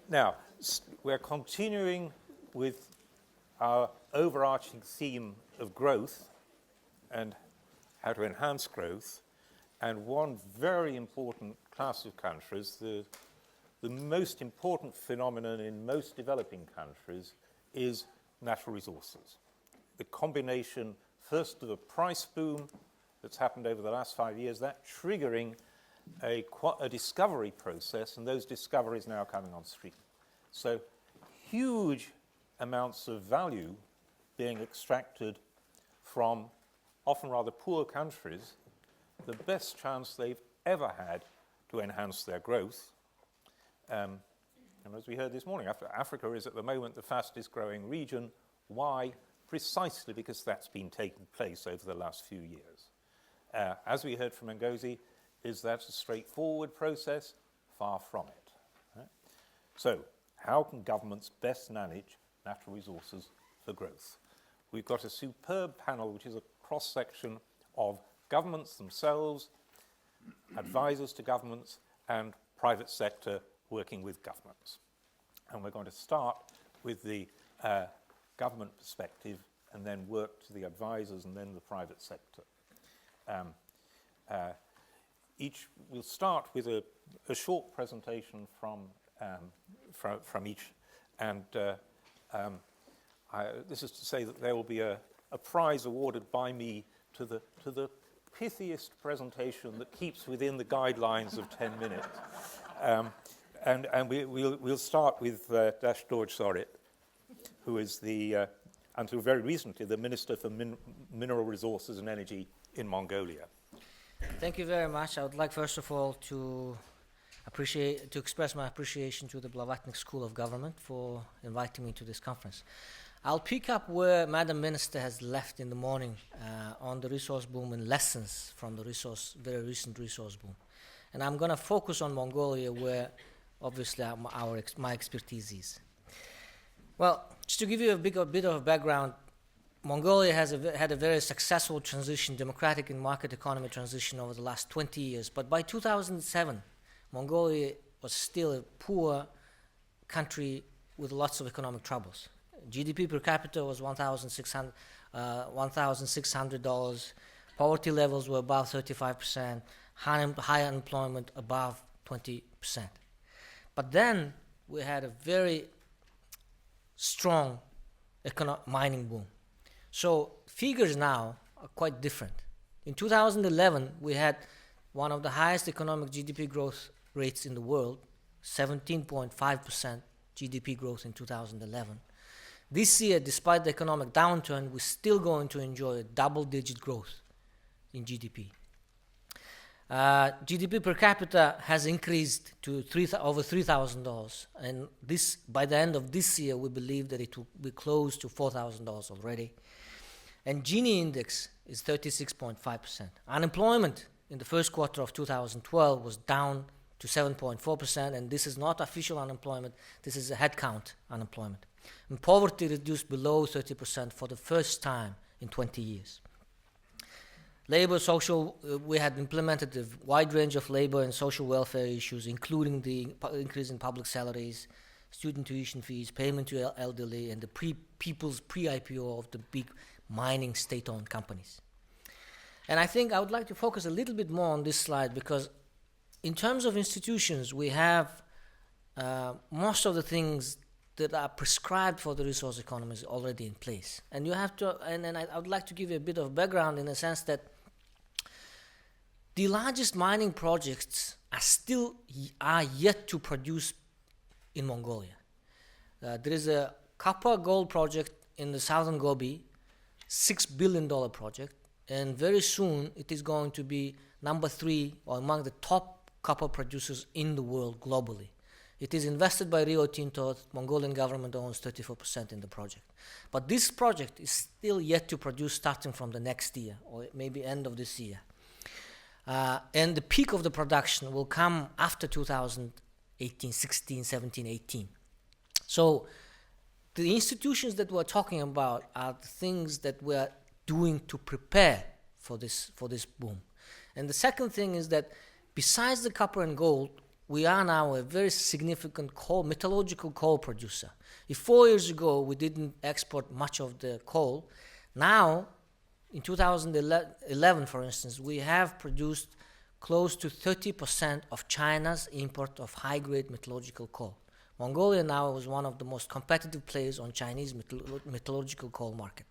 Now, we're continuing with our overarching theme of growth and how to enhance growth. And one very important class of countries, the most important phenomenon in most developing countries, is natural resources. The combination, first, of a price boom that's happened over the last 5 years, that triggering a discovery process, and those discoveries now coming on stream. So huge amounts of value being extracted from often rather poor countries, the best chance they've ever had to enhance their growth. And as we heard this morning, Africa is at the moment the fastest growing region. Why? Precisely because that's been taking place over the last few years. As we heard from Ngozi, is that a straightforward process? Far from it. Right? So, how can governments best manage natural resources for growth? We've got a superb panel, which is a cross-section of governments themselves, advisors to governments, and private sector working with governments. And we're going to start with the government perspective and then work to the advisors and then the private sector. We'll start with a short presentation from each, and this is to say that there will be a prize awarded by me to the pithiest presentation that keeps within the guidelines of 10 minutes. And we'll start with Dashdorj Zorigt, who is until very recently, the Minister for Mineral Resources and Energy in Mongolia. Thank you very much. I would like, first of all, to express my appreciation to the Blavatnik School of Government for inviting me to this conference. I'll pick up where Madam Minister has left in the morning on the resource boom and lessons from the very recent resource boom. And I'm going to focus on Mongolia, where obviously my expertise is. Well, just to give you a bit of background, Mongolia has had a very successful transition, democratic and market economy transition over the last 20 years. But by 2007, Mongolia was still a poor country with lots of economic troubles. GDP per capita was $1,600. Poverty levels were above 35%. High unemployment above 20%. But then we had a very strong mining boom. So figures now are quite different. In 2011, we had one of the highest economic GDP growth rates in the world, 17.5% GDP growth in 2011. This year, despite the economic downturn, we're still going to enjoy a double-digit growth in GDP. GDP per capita has increased to over $3,000, and by the end of this year, we believe that it will be close to $4,000 already. And Gini index is 36.5%. Unemployment in the first quarter of 2012 was down to 7.4%, and this is not official unemployment, this is a headcount unemployment. And poverty reduced below 30% for the first time in 20 years. Labor, social, we had implemented a wide range of labor and social welfare issues, including the increase in public salaries, student tuition fees, payment to elderly, and the people's pre-IPO of the big mining state-owned companies. And I think I would like to focus a little bit more on this slide because in terms of institutions, we have most of the things that are prescribed for the resource economies already in place. And you have to, and I would like to give you a bit of background in the sense that the largest mining projects are yet to produce in Mongolia. There is a copper gold project in the southern Gobi, $6 billion project, and very soon it is going to be number 3 or among the top copper producers in the world globally. It is invested by Rio Tinto. Mongolian government owns 34% in the project. But this project is still yet to produce starting from the next year or maybe end of this year. And the peak of the production will come after 2018, 16, 17, 18. So the institutions that we're talking about are the things that we're doing to prepare for this boom. And the second thing is that besides the copper and gold, we are now a very significant metallurgical coal producer. If 4 years ago we didn't export much of the coal, now in 2011, for instance, we have produced close to 30% of China's import of high-grade metallurgical coal. Mongolia now is one of the most competitive players on Chinese metallurgical coal market.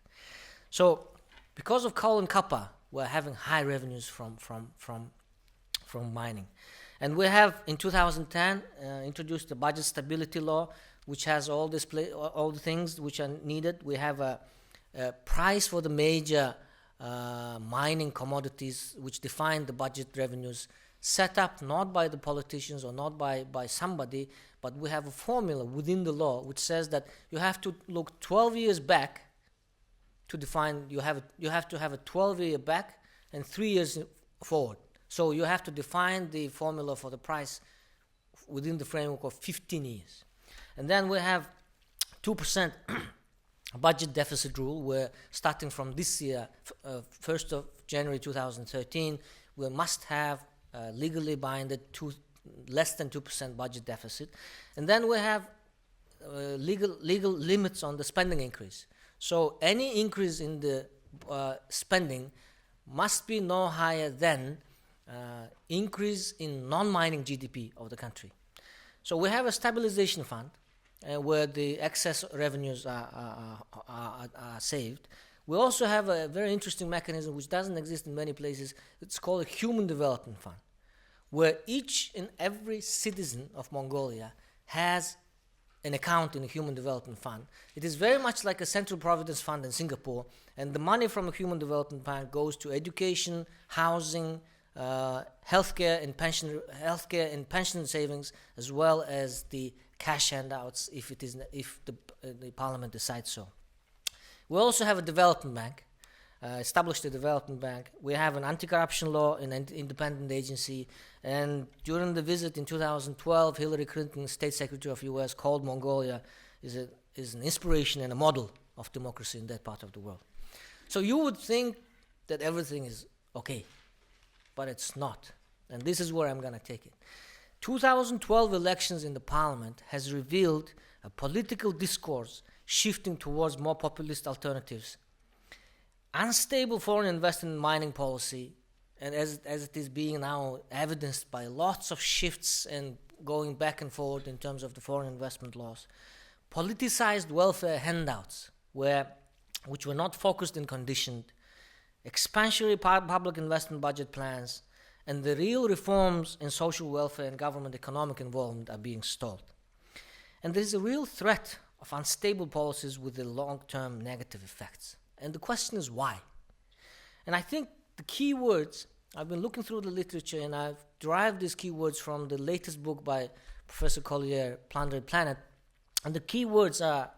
So, because of coal and copper, we're having high revenues from mining. And we have, in 2010, introduced the budget stability law, which has all the things which are needed. We have a price for the major mining commodities, which define the budget revenues, set up not by the politicians or not by somebody, but we have a formula within the law which says that you have to look 12 years back to define, you have to have a 12-year back and 3 years forward. So you have to define the formula for the price within the framework of 15 years. And then we have 2% budget deficit rule, where starting from this year, 1st of January 2013, we must have legally binded less than 2% budget deficit. And then we have legal limits on the spending increase. So any increase in the spending must be no higher than increase in non-mining GDP of the country. So we have a stabilization fund where the excess revenues are saved. We also have a very interesting mechanism which doesn't exist in many places. It's called a human development fund, where each and every citizen of Mongolia has an account in a human development fund. It is very much like a central providence fund in Singapore, and the money from a human development fund goes to education, housing, healthcare and pension savings, as well as the cash handouts if the parliament decides so. We also have a development bank, established a development bank. We have an anti-corruption law in an independent agency, and during the visit in 2012, Hillary Clinton, State Secretary of U.S., called Mongolia is an inspiration and a model of democracy in that part of the world. So you would think that everything is okay, but it's not. And this is where I'm going to take it. 2012 elections in the parliament has revealed a political discourse shifting towards more populist alternatives. Unstable foreign investment in mining policy, and as it is being now evidenced by lots of shifts and going back and forward in terms of the foreign investment laws, politicized welfare handouts, which were not focused and conditioned, expansionary public investment budget plans, and the real reforms in social welfare and government economic involvement are being stalled. And there is a real threat of unstable policies with the long-term negative effects. And the question is why? And I think the key words, I've been looking through the literature and I've derived these key words from the latest book by Professor Collier, Plenary Planet. And the key words are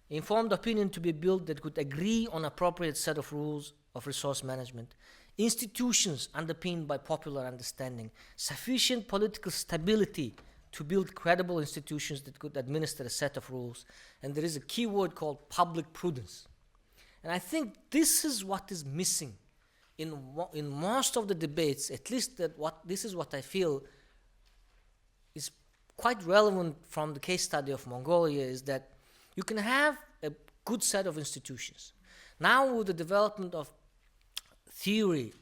informed opinion to be built that could agree on appropriate set of rules of resource management, institutions underpinned by popular understanding, sufficient political stability to build credible institutions that could administer a set of rules, and there is a key word called public prudence. And I think this is what is missing in most of the debates, at least this is what I feel is quite relevant from the case study of Mongolia, is that you can have a good set of institutions. Now with the development of theory,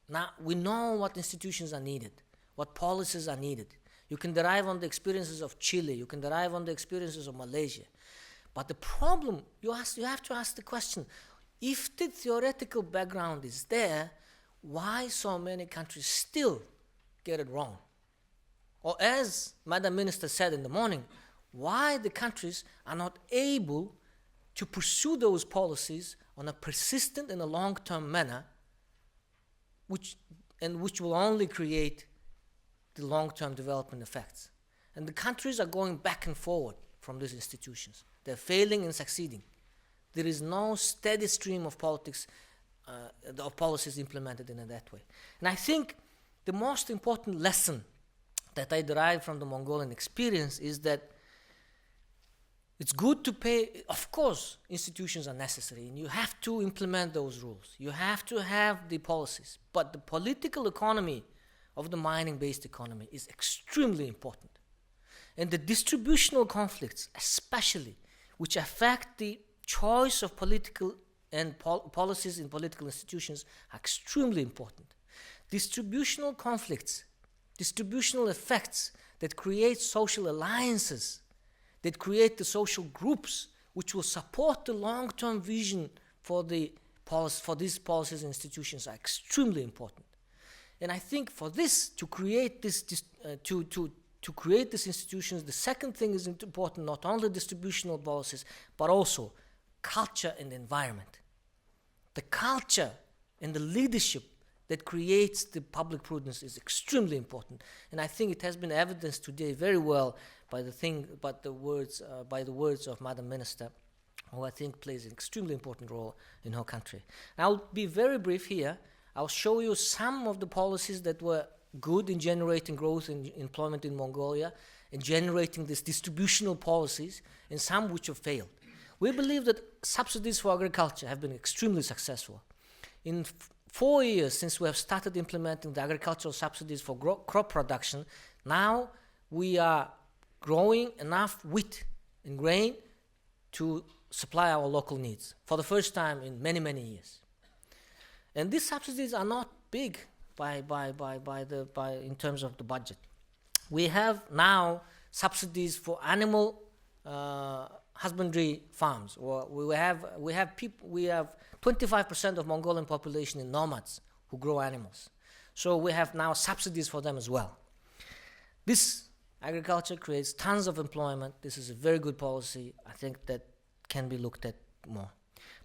now we know what institutions are needed, what policies are needed. You can derive on the experiences of Chile, you can derive on the experiences of Malaysia. But the problem, you have to ask the question, if the theoretical background is there, why so many countries still get it wrong? Or as Madam Minister said in the morning, why the countries are not able to pursue those policies on a persistent and a long-term manner, which will only create the long-term development effects. And the countries are going back and forward from these institutions. They're failing and succeeding. There is no steady stream of politics, of policies implemented in that way. And I think the most important lesson that I derive from the Mongolian experience is that it's good to pay, of course, institutions are necessary, and you have to implement those rules. You have to have the policies. But the political economy of the mining-based economy is extremely important. And the distributional conflicts, especially, which affect the choice of political and policies in political institutions, are extremely important. Distributional conflicts, distributional effects that create social alliances, that create the social groups which will support the long-term vision for these policies and institutions are extremely important. And I think for this, to create to create these institutions, the second thing is important, not only distributional policies, but also culture and environment. The culture and the leadership that creates the public prudence is extremely important. And I think it has been evidenced today very well by the words of Madam Minister, who I think plays an extremely important role in her country. I'll be very brief here. I'll show you some of the policies that were good in generating growth and employment in Mongolia and generating these distributional policies, and some which have failed. We believe that subsidies for agriculture have been extremely successful. In 4 years since we have started implementing the agricultural subsidies for crop production, now we are growing enough wheat and grain to supply our local needs for the first time in many, many years. And these subsidies are not big in terms of the budget. We have now subsidies for animal husbandry farms. Or we have 25% of Mongolian population in nomads who grow animals. So we have now subsidies for them as well. This agriculture creates tons of employment. This is a very good policy. I think that can be looked at more.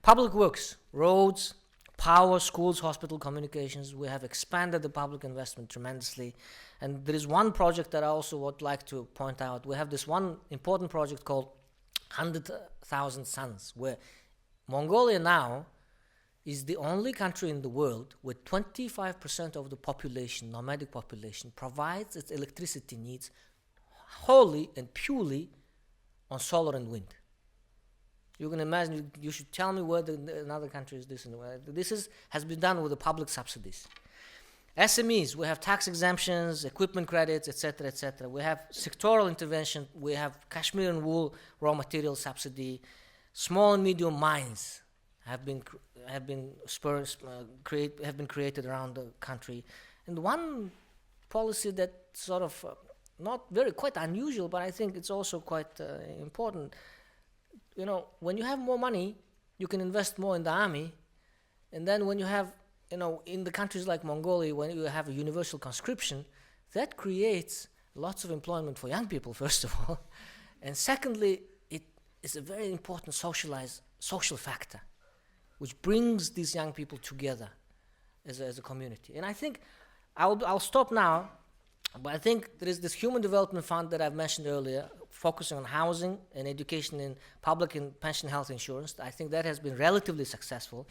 Public works, roads, power, schools, hospital, communications. We have expanded the public investment tremendously. And there is one project that I also would like to point out. We have this one important project called 100,000 Suns, where Mongolia now is the only country in the world where 25% of the population, nomadic population, provides its electricity needs wholly and purely on solar and wind. You can imagine, you should tell me where another country is this. Has been done with the public subsidies. SMEs, we have tax exemptions, equipment credits, etc., etc. We have sectoral intervention. We have cashmere and wool raw material subsidy. Small and medium mines have been created around the country. And one policy that sort of quite unusual, but I think it's also quite important. You know, when you have more money, you can invest more in the army, and then when you have, in the countries like Mongolia, when you have a universal conscription, that creates lots of employment for young people, first of all, and secondly, it is a very important social factor, which brings these young people together as a community. And I think I'll stop now, but I think there is this Human Development Fund that I've mentioned earlier, focusing on housing and education and public and pension health insurance. I think that has been relatively successful.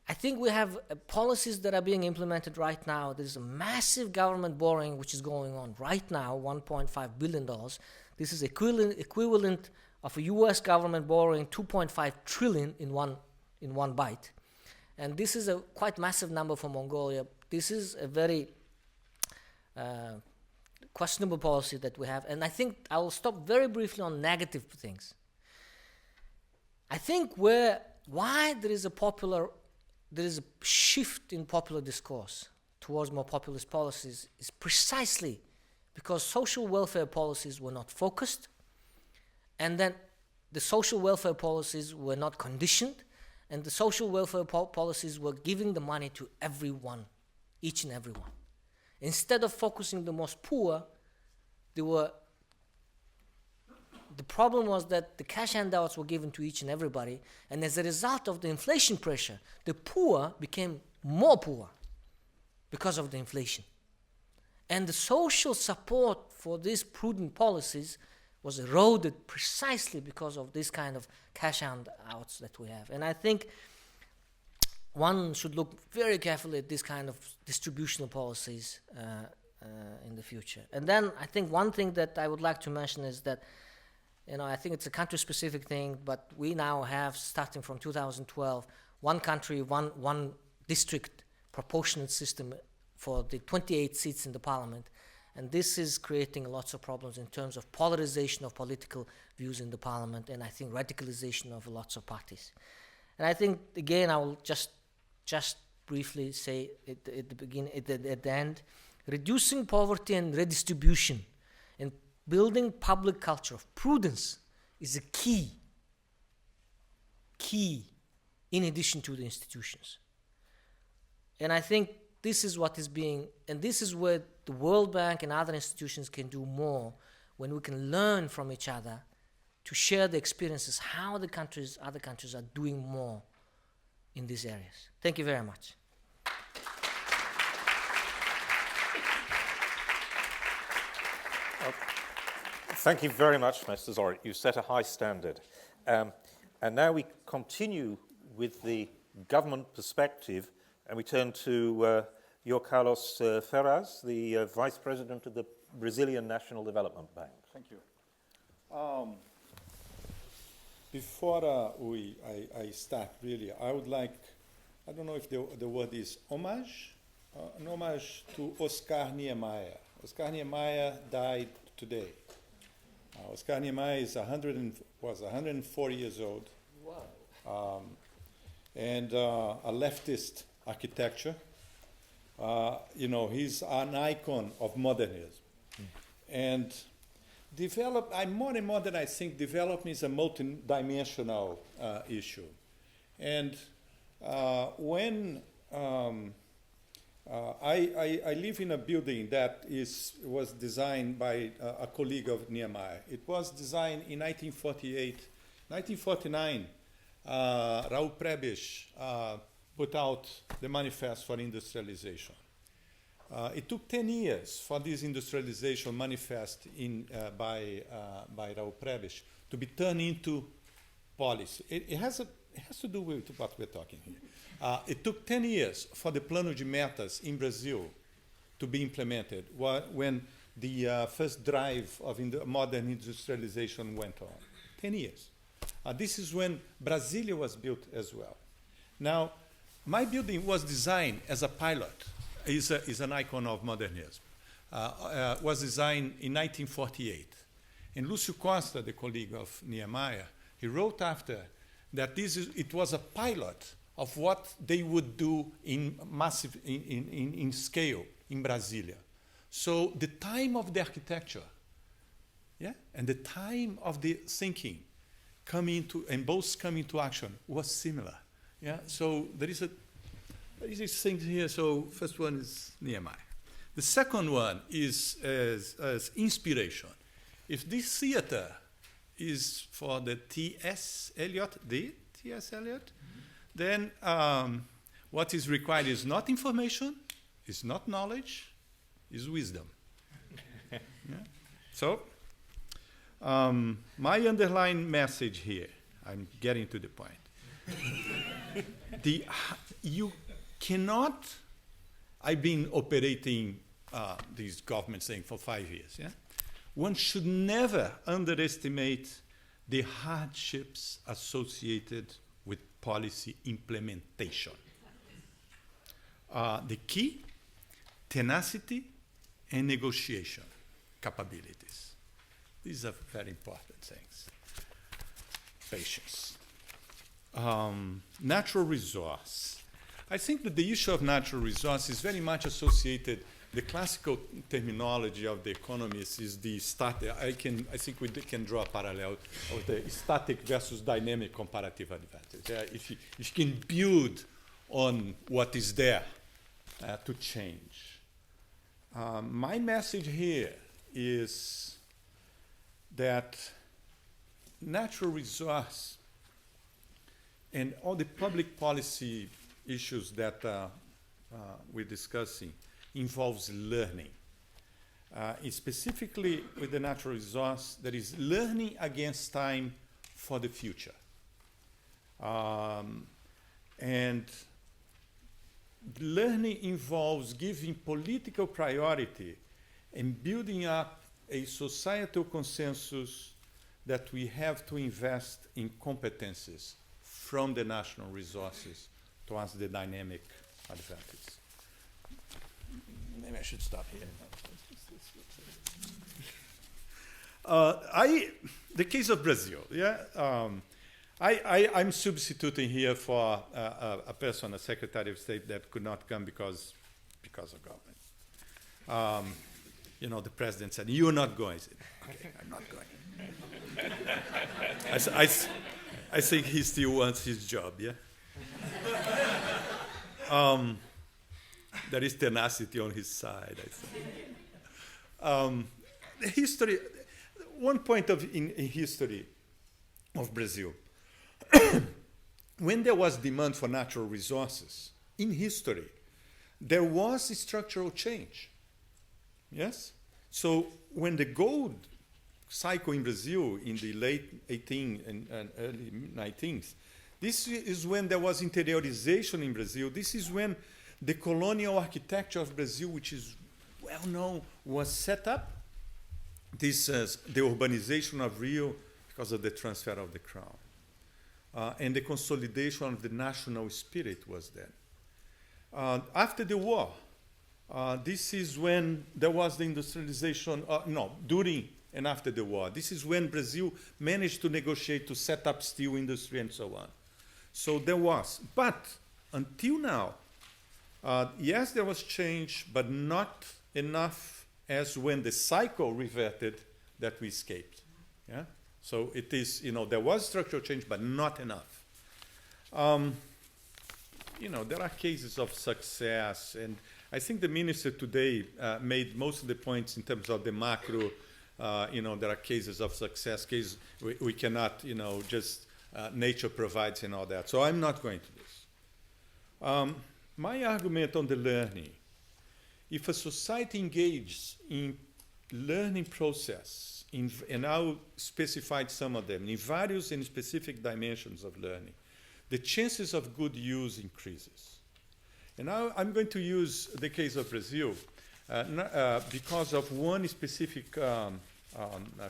I think we have policies that are being implemented right now. There's a massive government borrowing which is going on right now, $1.5 billion. This is equivalent of a US government borrowing $2.5 trillion in one bite. And this is a quite massive number for Mongolia. This is a very questionable policy that we have. And I think I will stop very briefly on negative things. I think why there is a shift in popular discourse towards more populist policies is precisely because social welfare policies were not focused, and then the social welfare policies were not conditioned, and the social welfare policies were giving the money to everyone, each and everyone. Instead of focusing the most poor, the problem was that the cash handouts were given to each and everybody, and as a result of the inflation pressure, the poor became more poor because of the inflation. And the social support for these prudent policies was eroded precisely because of this kind of cash handouts that we have. And I think one should look very carefully at this kind of distributional policies in the future. And then I think one thing that I would like to mention is that, I think it's a country-specific thing, but we now have, starting from 2012, one country, one district proportionate system for the 28 seats in the parliament. And this is creating lots of problems in terms of polarization of political views in the parliament, and I think radicalization of lots of parties. And I think, again, I will just briefly say at the end, reducing poverty and redistribution and building public culture of prudence is a key in addition to the institutions. And I think this is what is being, and this is where the World Bank and other institutions can do more, when we can learn from each other to share the experiences, how the other countries are doing more in these areas. Thank you very much. Thank you very much, Mr. Zorigt. You set a high standard. And now we continue with the government perspective, and we turn to João Carlos Ferraz, the Vice President of the Brazilian National Development Bank. Thank you. Before I start, really, I would like, I don't know if the word is homage, an homage to Oscar Niemeyer. Oscar Niemeyer died today. Oscar Niemeyer was 140 years old. Wow. And a leftist architecture. He's an icon of modernism. And more and more than I think, development is a multidimensional issue. And when I live in a building that was designed by a colleague of Niemeyer. It was designed in 1948. 1949, Raul Prebisch put out the Manifest for Industrialization. It took 10 years for this industrialization manifest by Raul Prebisch to be turned into policy. It has to do with what we're talking here. It took 10 years for the Plano de Metas in Brazil to be implemented when the first drive of modern industrialization went on. 10 years. This is when Brasilia was built as well. Now, my building was designed as a pilot. Is an icon of modernism. Was designed in 1948. And Lúcio Costa, the colleague of Niemeyer, he wrote after that it was a pilot of what they would do in massive, in scale in Brasilia. So the time of the architecture, and the time of the thinking both come into action was similar. So there is this thing here. So first one is Niemeyer. The second one is as inspiration. If this theater is for the T.S. Eliot, then what is required is not information, is not knowledge, is wisdom. So my underlying message here, I'm getting to the point. You cannot, I've been operating these government thing for 5 years. One should never underestimate the hardships associated with policy implementation. The key, tenacity and negotiation capabilities. These are very important things. Patience. Natural resource. I think that the issue of natural resource is very much associated. The classical terminology of the economists is the static. I think we can draw a parallel of the static versus dynamic comparative advantage. If you can build on what is there to change. My message here is that natural resource and all the public policy issues that we're discussing involves learning. Specifically with the natural resource, there is learning against time for the future. And learning involves giving political priority and building up a societal consensus that we have to invest in competencies from the national resources towards the dynamic advantage. I should stop here. The case of Brazil, yeah. I'm substituting here for a person, a Secretary of State that could not come because of government. The president said, "You're not going." I said, "Okay, I'm not going." I think he still wants his job, yeah? There is tenacity on his side, I think. The history, one point in history of Brazil, when there was demand for natural resources, in history, there was a structural change, yes? So when the gold cycle in Brazil in the late 18th and early 19th, this is when there was interiorization in Brazil. This is when the colonial architecture of Brazil, which is well known, was set up. This the urbanization of Rio because of the transfer of the crown. And the consolidation of the national spirit was then. After the war, this is when there was the industrialization, during and after the war. This is when Brazil managed to negotiate to set up steel industry and so on. So there was. But until now, yes, there was change, but not enough as when the cycle reverted that we escaped. Yeah? So it is, there was structural change, but not enough. There are cases of success, and I think the minister today made most of the points in terms of the macro. There are cases of success. We cannot, just nature provides and all that. So I'm not going to this. My argument on the learning, if a society engages in learning process, and I specified some of them, in various and specific dimensions of learning, the chances of good use increases. And now I'm going to use the case of Brazil because of one specific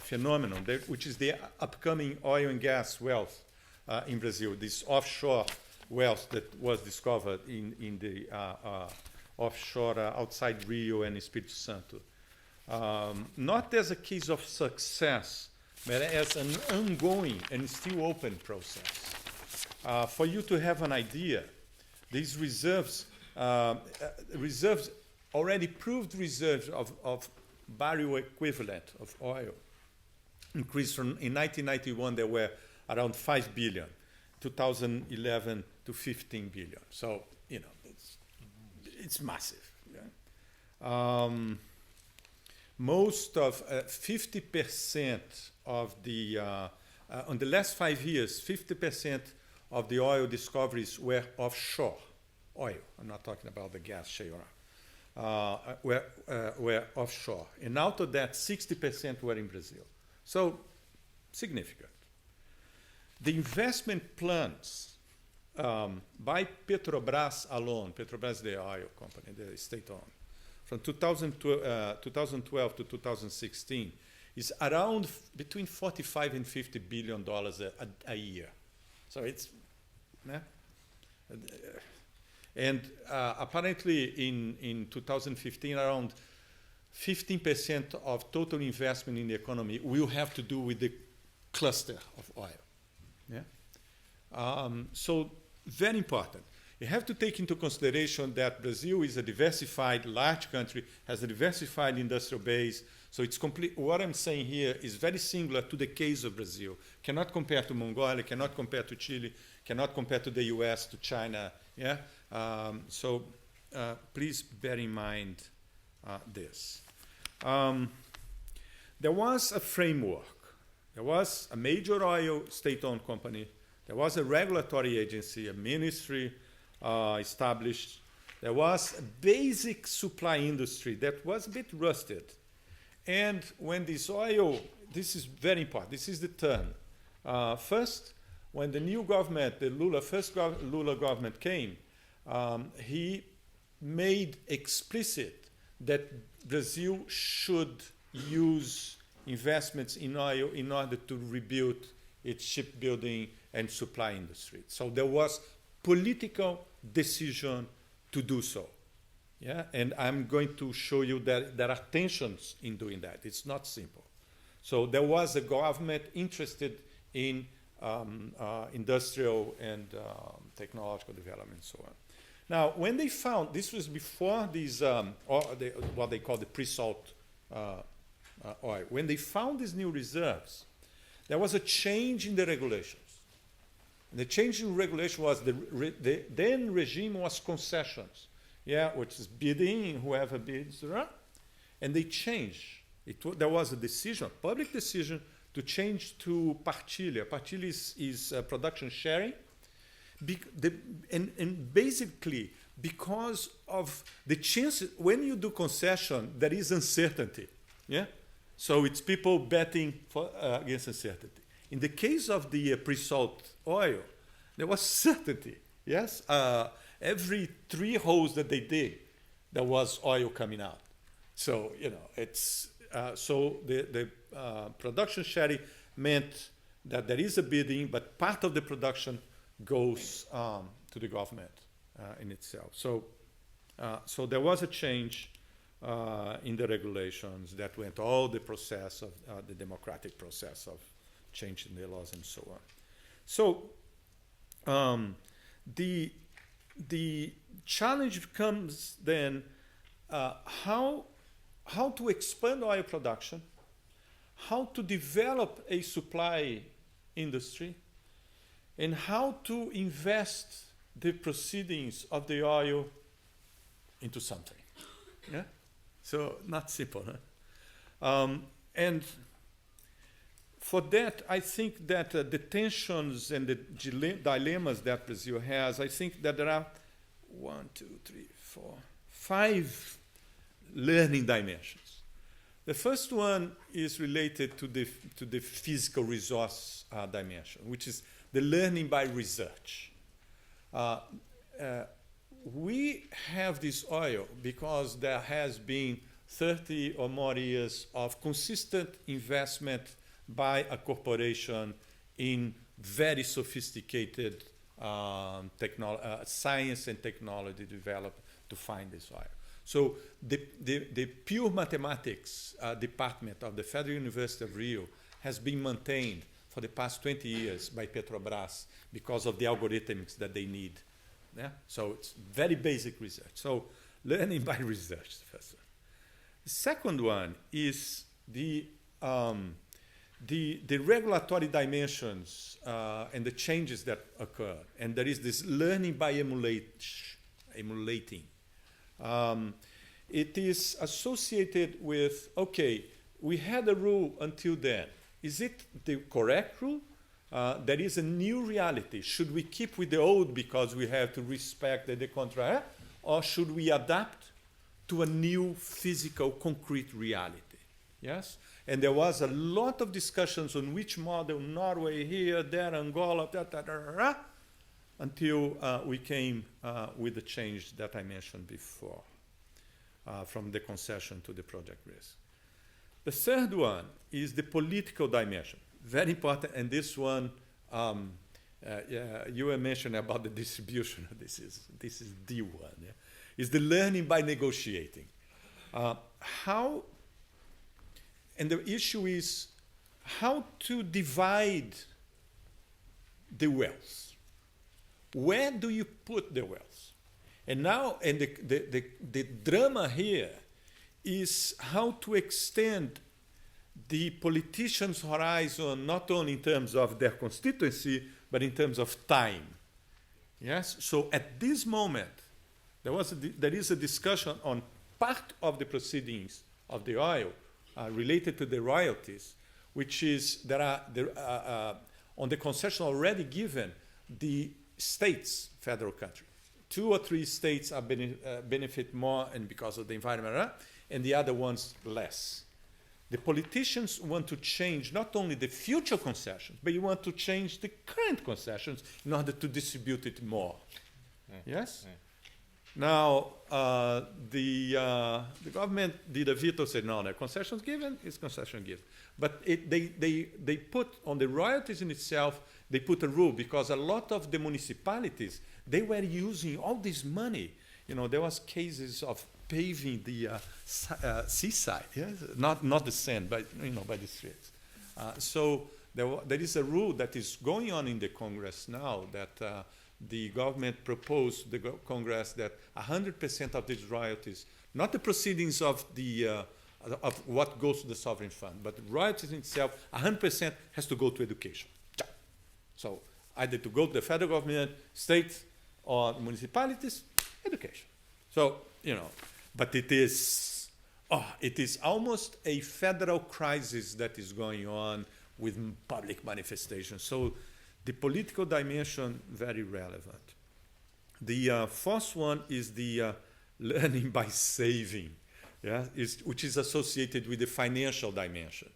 phenomenon, which is the upcoming oil and gas wealth in Brazil, this offshore wealth that was discovered in the offshore outside Rio and Espírito Santo. Not as a case of success, but as an ongoing and still open process. For you to have an idea, these reserves, already proved reserves of barrel equivalent of oil, increased from, in 1991, there were around 5 billion, 2011 to 15 billion. So, it's massive. Yeah? Most of 50% of the, on the last 5 years, 50% of the oil discoveries were offshore oil. I'm not talking about the gas shale. Were offshore. And out of that, 60% were in Brazil. So, significant. The investment plans by Petrobras alone, Petrobras, the oil company, the state-owned, from 2012 to 2016, is around between $45 and $50 billion a year. So it's, and apparently in 2015, around 15% of total investment in the economy will have to do with the cluster of oil. Yeah? So very important. You have to take into consideration that Brazil is a diversified, large country, has a diversified industrial base. So it's complete. What I'm saying here is very similar to the case of Brazil. Cannot compare to Mongolia, cannot compare to Chile, cannot compare to the US, to China. Yeah. So please bear in mind this. There was a framework. There was a major oil state-owned company. There was a regulatory agency, a ministry established. There was a basic supply industry that was a bit rusted. And when this oil, this is very important, this is the turn. First, when the new government, the Lula government came, he made explicit that Brazil should use investments in oil in order to rebuild its shipbuilding and supply industry. So there was political decision to do so. Yeah, and I'm going to show you that there are tensions in doing that. It's not simple. So there was a government interested in industrial and technological development and so on. Now, when they found, this was before these, what they call the pre-salt oil. When they found these new reserves, there was a change in the regulations. And the change in regulation was the then regime was concessions, yeah, which is bidding, whoever bids, and they changed. There was a decision, a public decision, to change to partilha. Partilha is production sharing, and basically because of the chances, when you do concession, there is uncertainty, yeah? So it's people betting against uncertainty. In the case of the pre-salt oil, there was certainty, yes? Every 3 holes that they dig, there was oil coming out. So, you know, it's, so the production sharing meant that there is a bidding, but part of the production goes to the government in itself. So, so there was a change in the regulations that went all the process of the democratic process of changing the laws and so on. So the challenge becomes then how to expand oil production, how to develop a supply industry, and how to invest the proceedings of the oil into something. Yeah? So not simple, huh? And for that, I think that the tensions and the dilemmas that Brazil has, I think that there are 5 learning dimensions. The first one is related to the physical resource dimension, which is the learning by research. We have this oil because there has been 30 or more years of consistent investment by a corporation in very sophisticated science and technology developed to find this oil. So the pure mathematics department of the Federal University of Rio has been maintained for the past 20 years by Petrobras because of the algorithms that they need. Yeah? So it's very basic research. So learning by research, the first one. The second one is the regulatory dimensions and the changes that occur. And there is this learning by emulating. It is associated with, okay, we had a rule until then. Is it the correct rule? There is a new reality. Should we keep with the old because we have to respect the contract? Or should we adapt to a new physical, concrete reality? Yes? And there was a lot of discussions on which model, Norway here, there, Angola, until we came with the change that I mentioned before, from the concession to the project risk. The third one is the political dimension. Very important, and this one, you were mentioning about the distribution. This is the one. Yeah? Is the learning by negotiating. And the issue is how to divide the wealth. Where do you put the wealth? And now, and the drama here is how to extend the politicians' horizon, not only in terms of their constituency, but in terms of time. Yes? So at this moment, there is a discussion on part of the proceedings of the oil related to the royalties, which is on the concession already given, the states, federal country. 2 or 3 states are benefit more and because of the environment, and the other ones less. The politicians want to change not only the future concessions, but you want to change the current concessions in order to distribute it more. Yes? Now, the government did a veto, said, no, the concessions given is concession given. But they put on the royalties in itself, they put a rule because a lot of the municipalities, they were using all this money there was cases of paving the seaside, yes? Not the sand, but by the streets. So there is a rule that is going on in the Congress now that the government proposed to the Congress that 100% of these royalties, not the proceedings of what goes to the sovereign fund, but the royalties itself, 100% has to go to education. So either to go to the federal government, state, or municipalities, education. So, but it is almost a federal crisis that is going on with public manifestations. So the political dimension, very relevant. The fourth one is the learning by saving, which is associated with the financial dimension.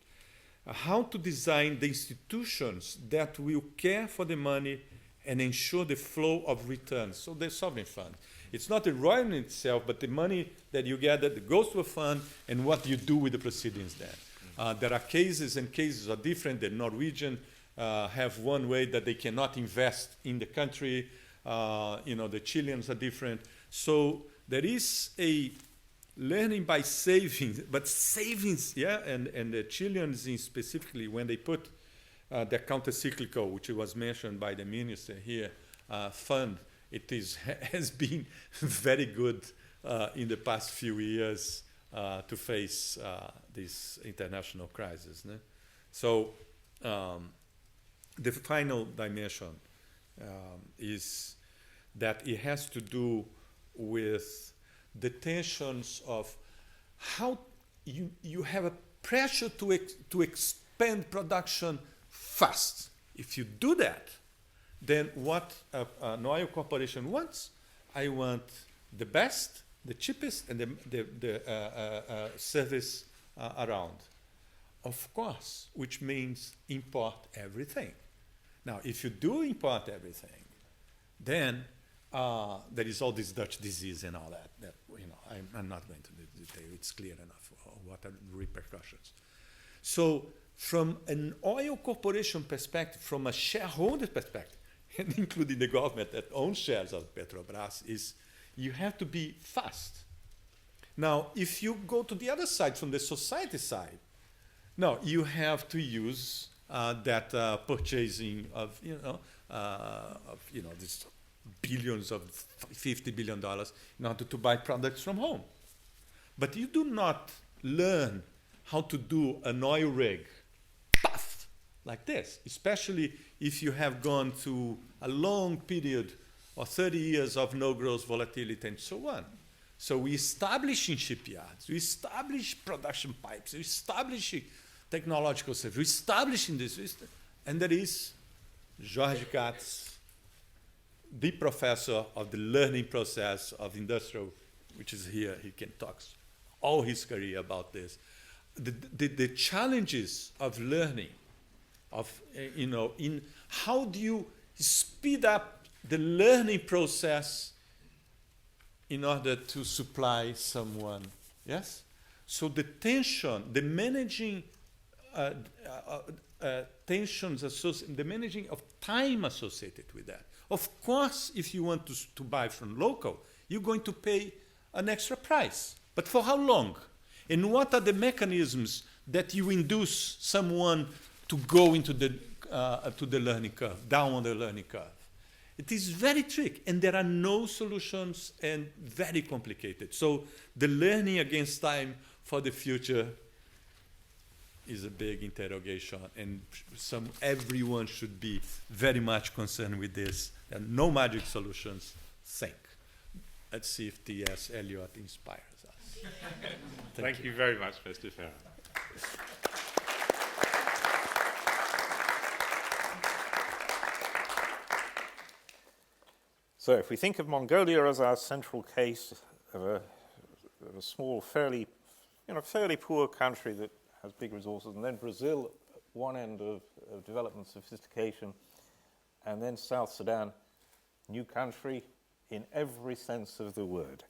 How to design the institutions that will care for the money and ensure the flow of returns. So the sovereign fund. It's not the royalty itself, but the money that you get that goes to a fund and what you do with the proceedings then. There are cases, and cases are different. The Norwegian have one way that they cannot invest in the country. The Chileans are different. So there is a learning by savings, but savings, and the Chileans specifically, when they put the counter-cyclical, which was mentioned by the minister here, fund, it has been very good in the past few years to face this international crisis. Ne? So the final dimension is that it has to do with the tensions of how you have a pressure to expand production fast. If you do that, then what an oil corporation wants, I want the best, the cheapest, and the service around. Of course, which means import everything. Now, if you do import everything, then there is all this Dutch disease and all that I'm not going to detail. It's clear enough what are the repercussions. So from an oil corporation perspective, from a shareholder perspective, and including the government that owns shares of Petrobras, is you have to be fast. Now, if you go to the other side, from the society side, now you have to use that purchasing of, this billions of $50 billion in order to buy products from home. But you do not learn how to do an oil rig like this, especially if you have gone through a long period or 30 years of no growth volatility and so on. So we establish in shipyards, we establish production pipes, we establish technological service, we establish in this, and there is Jorge Katz, the professor of the learning process of industrial, which is here. He can talk all his career about this. The challenges of learning, in how do you speed up the learning process in order to supply someone, yes? So the tension, the managing tensions associated, the managing of time associated with that. Of course, if you want to buy from local, you're going to pay an extra price. But for how long? And what are the mechanisms that you induce someone to go into to the learning curve, down on the learning curve? It is very tricky, and there are no solutions and very complicated. So the learning against time for the future is a big interrogation, and everyone should be very much concerned with this. There are no magic solutions. Think. Let's see if T.S. Eliot inspires us. Thank you very much, Mr. Ferraz. So if we think of Mongolia as our central case of a small, fairly poor country that has big resources, and then Brazil at one end of development sophistication, and then South Sudan, new country in every sense of the word.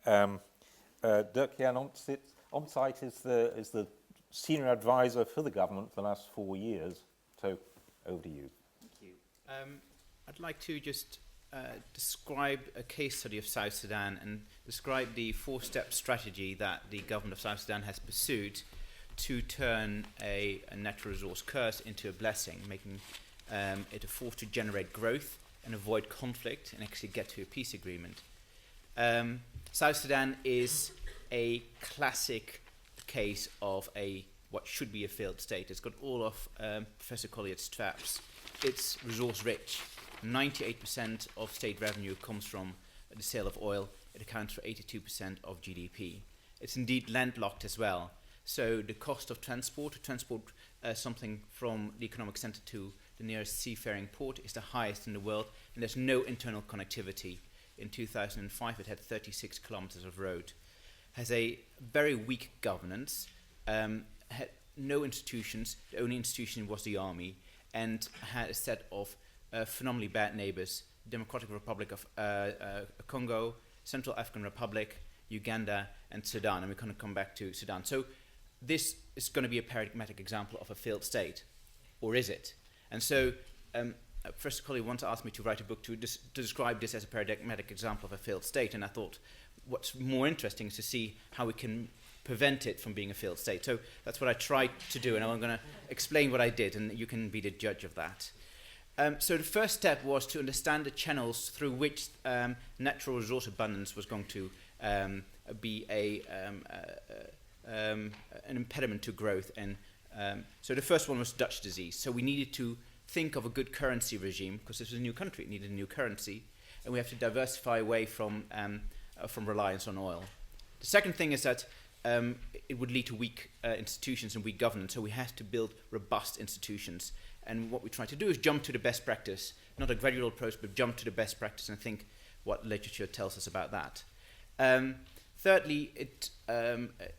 Dirk-Jan Omtzigt is the senior advisor for the government for the last 4 years. So over to you. Thank you. I'd like to just describe a case study of South Sudan and describe the four-step strategy that the government of South Sudan has pursued to turn a natural resource curse into a blessing, making it a force to generate growth and avoid conflict and actually get to a peace agreement. South Sudan is a classic case of what should be a failed state. It's got all of Professor Collier's traps. It's resource rich. 98% of state revenue comes from the sale of oil. It accounts for 82% of GDP. It's indeed landlocked as well. So the cost of transport, something from the economic center to the nearest seafaring port, is the highest in the world, and there's no internal connectivity. In 2005, it had 36 kilometers of road. Has a very weak governance, had no institutions. The only institution was the army, and had a set of phenomenally bad neighbors: Democratic Republic of Congo, Central African Republic, Uganda, and Sudan. And we're going to come back to Sudan. So this is going to be a paradigmatic example of a failed state, or is it? And so Professor Collier once asked me to write a book to describe this as a paradigmatic example of a failed state, and I thought what's more interesting is to see how we can prevent it from being a failed state. So that's what I tried to do, and I'm going to explain what I did, and you can be the judge of that. So the first step was to understand the channels through which natural resource abundance was going to be an impediment to growth. And so the first one was Dutch disease. So we needed to think of a good currency regime, because this was a new country. It needed a new currency, and we have to diversify away from reliance on oil. The second thing is that it would lead to weak institutions and weak governance, so we have to build robust institutions. And what we try to do is jump to the best practice, not a gradual approach, but jump to the best practice and think what literature tells us about that. Thirdly, it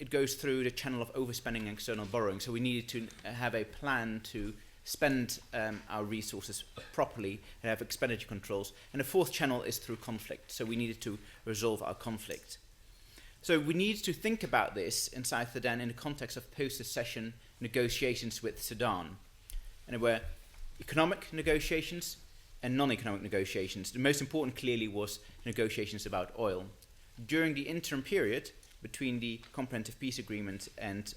goes through the channel of overspending and external borrowing. So we needed to have a plan to spend our resources properly and have expenditure controls. And the fourth channel is through conflict. So we needed to resolve our conflict. So we need to think about this in South Sudan in the context of post-accession negotiations with Sudan. And there were economic negotiations and non-economic negotiations. The most important clearly was negotiations about oil. During the interim period between the Comprehensive Peace Agreement and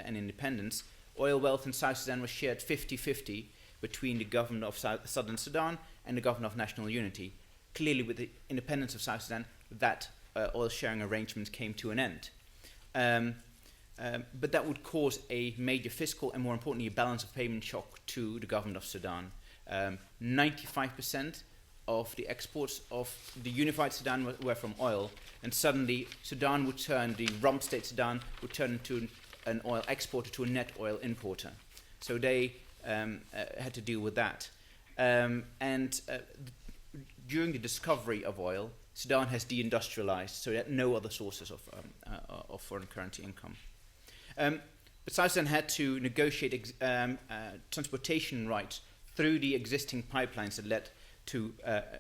independence, oil wealth in South Sudan was shared 50-50 between the government of Southern Sudan and the government of national unity. Clearly, with the independence of South Sudan, that oil sharing arrangement came to an end. But that would cause a major fiscal and, more importantly, a balance of payment shock to the government of Sudan. 95% of the exports of the unified Sudan were from oil, and suddenly Sudan would turn, the rump state Sudan would turn into an oil exporter to a net oil importer. So they had to deal with that. During the discovery of oil, Sudan has deindustrialized, so they had no other sources of foreign currency income. But South Sudan had to negotiate transportation rights through the existing pipelines that led to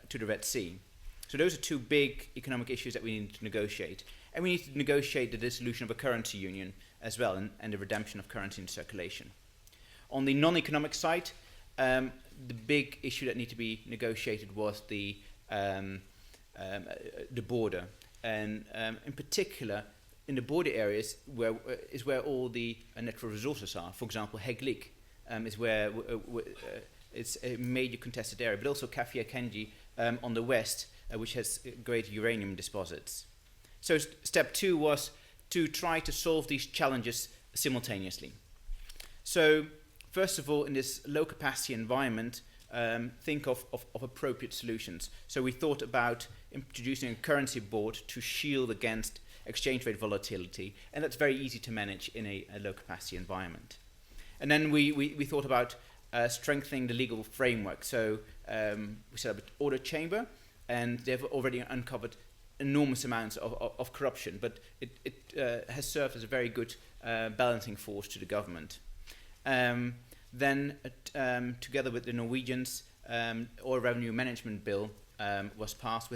the Red Sea. So those are two big economic issues that we need to negotiate. And we need to negotiate the dissolution of a currency union as well, and the redemption of currency in circulation. On the non-economic side, the big issue that needed to be negotiated was the border. And in particular, in the border areas where all the natural resources are. For example, Heglig is where it's a major contested area, but also Kafia Kenji on the west, which has great uranium deposits. So step two was to try to solve these challenges simultaneously. So first of all, in this low capacity environment, think of appropriate solutions. So we thought about introducing a currency board to shield against exchange rate volatility, and that's very easy to manage in a low capacity environment. And then we thought about strengthening the legal framework. So we set up an audit chamber, and they've already uncovered enormous amounts of corruption, but it has served as a very good balancing force to the government. Then, together with the Norwegians, oil revenue management bill was passed,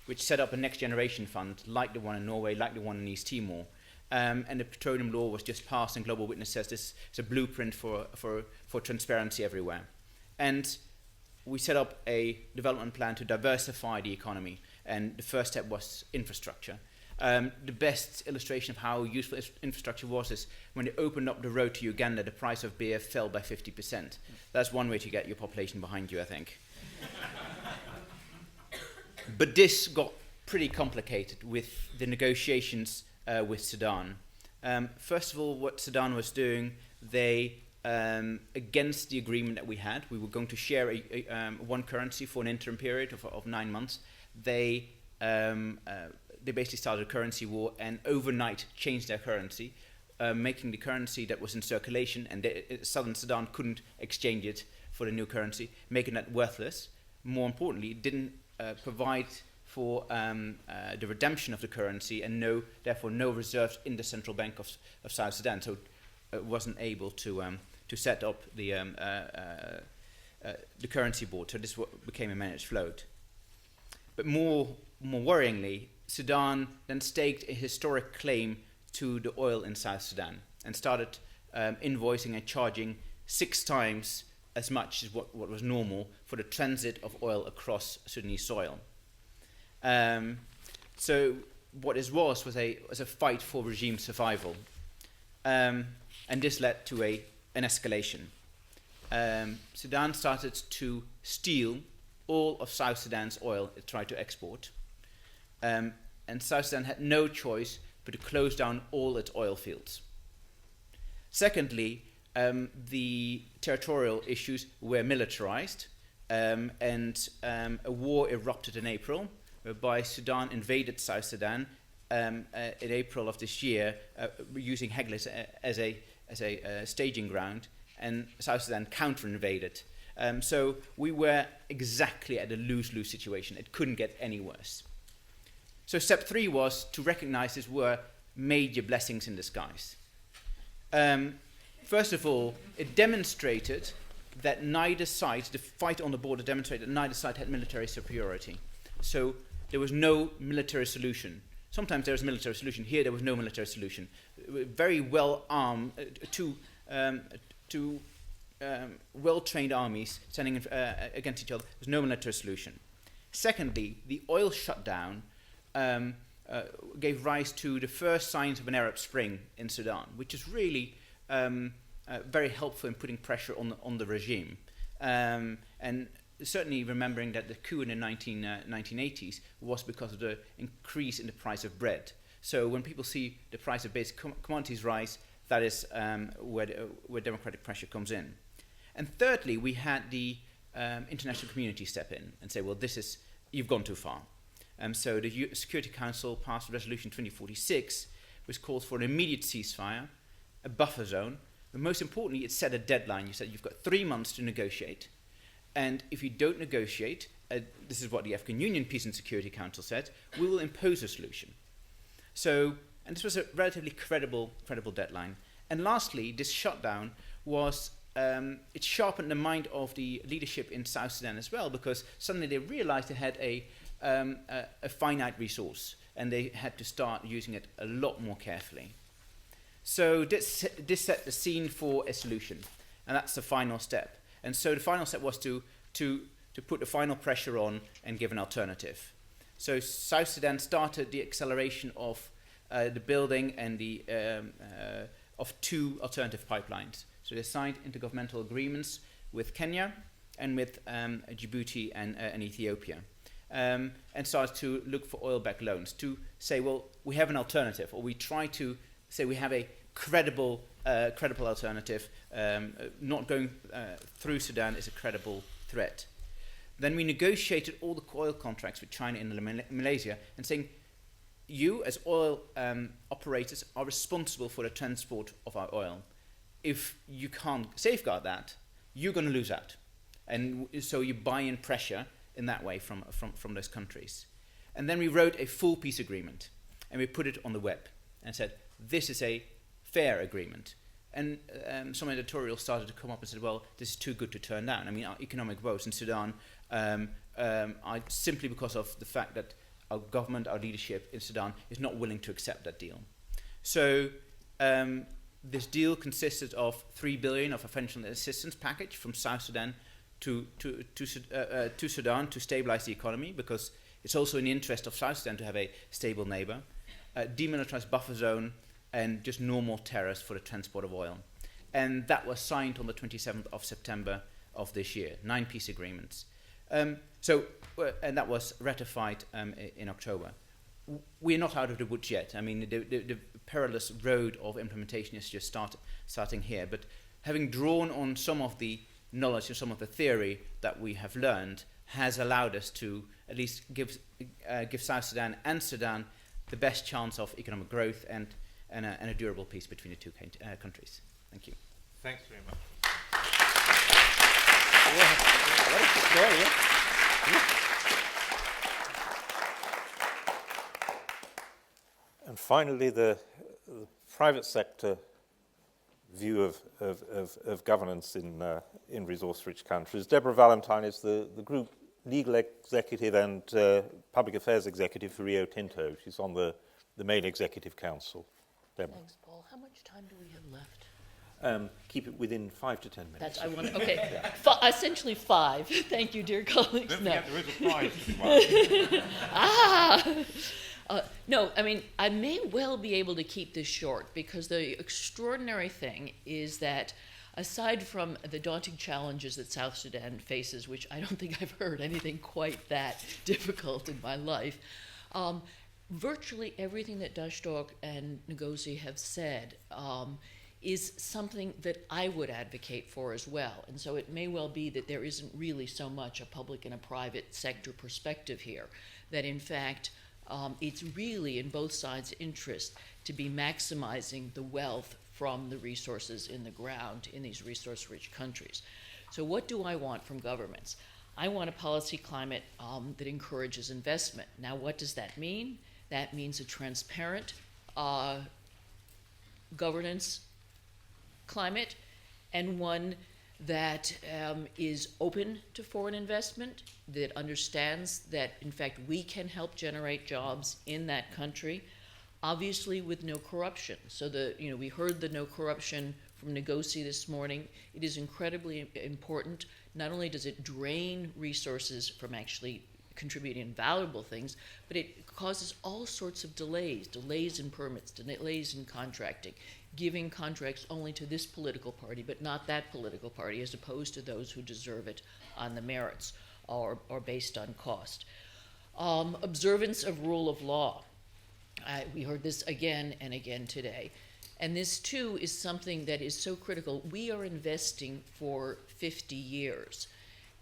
which set up a next generation fund, like the one in Norway, like the one in East Timor. And the petroleum law was just passed, and Global Witness says this is a blueprint for transparency everywhere. And we set up a development plan to diversify the economy, and the first step was infrastructure. The best illustration of how useful infrastructure was is when they opened up the road to Uganda, the price of beer fell by 50%. That's one way to get your population behind you, I think. But this got pretty complicated with the negotiations with Sudan. First of all, what Sudan was doing, they, against the agreement that we had, we were going to share one currency for an interim period of 9 months. They basically started a currency war and overnight changed their currency, making the currency that was in circulation, and southern Sudan couldn't exchange it for the new currency, making that worthless. More importantly, it didn't provide for the redemption of the currency, and therefore no reserves in the central bank of South Sudan. So it wasn't able to set up the currency board. So this became a managed float. But more worryingly, Sudan then staked a historic claim to the oil in South Sudan and started invoicing and charging 6 times as much as what was normal for the transit of oil across Sudanese soil. So what this was a fight for regime survival. And this led to an escalation. Sudan started to steal all of South Sudan's oil it tried to export. And South Sudan had no choice but to close down all its oil fields. Secondly, the territorial issues were militarized, and a war erupted in April, whereby Sudan invaded South Sudan in April of this year, using Heglis as a staging ground, and South Sudan counter-invaded. So we were exactly at a lose-lose situation. It couldn't get any worse. So step 3 was to recognize these were major blessings in disguise. First of all, it demonstrated that neither side, the fight on the border demonstrated that neither side had military superiority. So there was no military solution. Sometimes there was a military solution. Here there was no military solution. Very well armed, two well-trained armies standing against each other. There was no military solution. Secondly, the oil shutdown gave rise to the first signs of an Arab Spring in Sudan, which is really very helpful in putting pressure on the regime. And certainly remembering that the coup in the 1980s was because of the increase in the price of bread. So when people see the price of basic commodities rise, that is where democratic pressure comes in. And thirdly, we had the international community step in and say, well, you've gone too far. So the Security Council passed Resolution 2046, which calls for an immediate ceasefire, a buffer zone, but most importantly, it set a deadline. You said you've got 3 months to negotiate, and if you don't negotiate, this is what the African Union Peace and Security Council said, we will impose a solution. So, and this was a relatively credible deadline. And lastly, this shutdown was, it sharpened the mind of the leadership in South Sudan as well, because suddenly they realized they had a finite resource, and they had to start using it a lot more carefully. So this set the scene for a solution, and that's the final step. And so the final step was to put the final pressure on and give an alternative. So South Sudan started the acceleration of the building and of 2 alternative pipelines. So they signed intergovernmental agreements with Kenya and with Djibouti and Ethiopia. And started to look for oil-backed loans to say, well, we have an alternative, or we try to say we have a credible alternative. Not going through Sudan is a credible threat. Then we negotiated all the oil contracts with China and Malaysia, and saying, you as oil operators are responsible for the transport of our oil. If you can't safeguard that, you're going to lose out. And so you buy in pressure in that way from those countries. And then we wrote a full peace agreement, and we put it on the web and said, this is a fair agreement. And some editorials started to come up and said, well, this is too good to turn down. I mean, our economic woes in Sudan are simply because of the fact that our government, our leadership in Sudan is not willing to accept that deal. So this deal consisted of $3 billion of a financial assistance package from South Sudan to Sudan to stabilize the economy, because it's also in the interest of South Sudan to have a stable neighbor, demilitarized buffer zone, and just normal tariffs for the transport of oil. And that was signed on the 27th of September of this year, 9 peace agreements. And that was ratified in October. We're not out of the woods yet. I mean, the perilous road of implementation is just starting here. But having drawn on some of the knowledge and some of the theory that we have learned has allowed us to at least give South Sudan and Sudan the best chance of economic growth and a durable peace between the two countries. Thank you. Thanks very much. And finally, the private sector view of governance in resource-rich countries. Deborah Valentine is the group legal executive and public affairs executive for Rio Tinto. She's on the main executive council. Deborah. Thanks, Paul. How much time do we have left? Keep it within 5 to 10 minutes. Okay. Essentially 5. Thank you, dear colleagues. Don't forget there is a prize as well. No, I mean, I may well be able to keep this short, because the extraordinary thing is that aside from the daunting challenges that South Sudan faces, which I don't think I've heard anything quite that difficult in my life, virtually everything that Dashdorj and Ngozi have said is something that I would advocate for as well. And so it may well be that there isn't really so much a public and a private sector perspective here, that in fact it's really in both sides' interest to be maximizing the wealth from the resources in the ground in these resource-rich countries. So what do I want from governments? I want a policy climate that encourages investment. Now, what does that mean? That means a transparent governance climate, and one that is open to foreign investment, that understands that, in fact, we can help generate jobs in that country, obviously with no corruption. So we heard the no corruption from Ngozi this morning. It is incredibly important. Not only does it drain resources from actually contributing valuable things, but it causes all sorts of delays in permits, delays in contracting, giving contracts only to this political party but not that political party, as opposed to those who deserve it on the merits or based on cost. Observance of rule of law. We heard this again and again today. And this, too, is something that is so critical. We are investing for 50 years.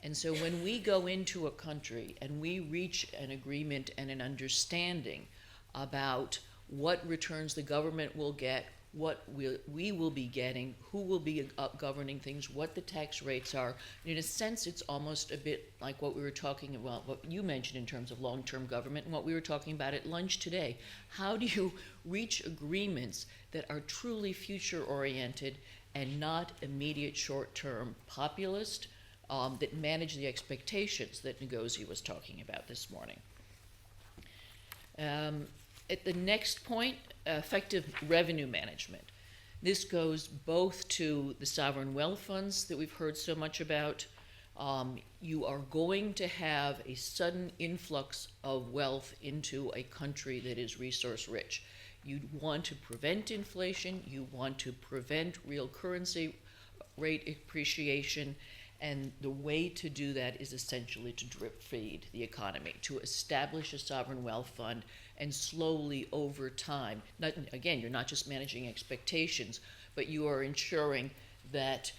And so when we go into a country and we reach an agreement and an understanding about what returns the government will get, what we will be getting, who will be governing things, what the tax rates are. In a sense, it's almost a bit like what we were talking about, what you mentioned in terms of long-term government, and what we were talking about at lunch today. How do you reach agreements that are truly future-oriented and not immediate short-term populist, that manage the expectations that Ngozi was talking about this morning? At the next point, effective revenue management. This goes both to the sovereign wealth funds that we've heard so much about. You are going to have a sudden influx of wealth into a country that is resource rich. You want to prevent inflation, you want to prevent real currency rate appreciation, and the way to do that is essentially to drip feed the economy, to establish a sovereign wealth fund, and slowly over time, you're not just managing expectations, but you are ensuring that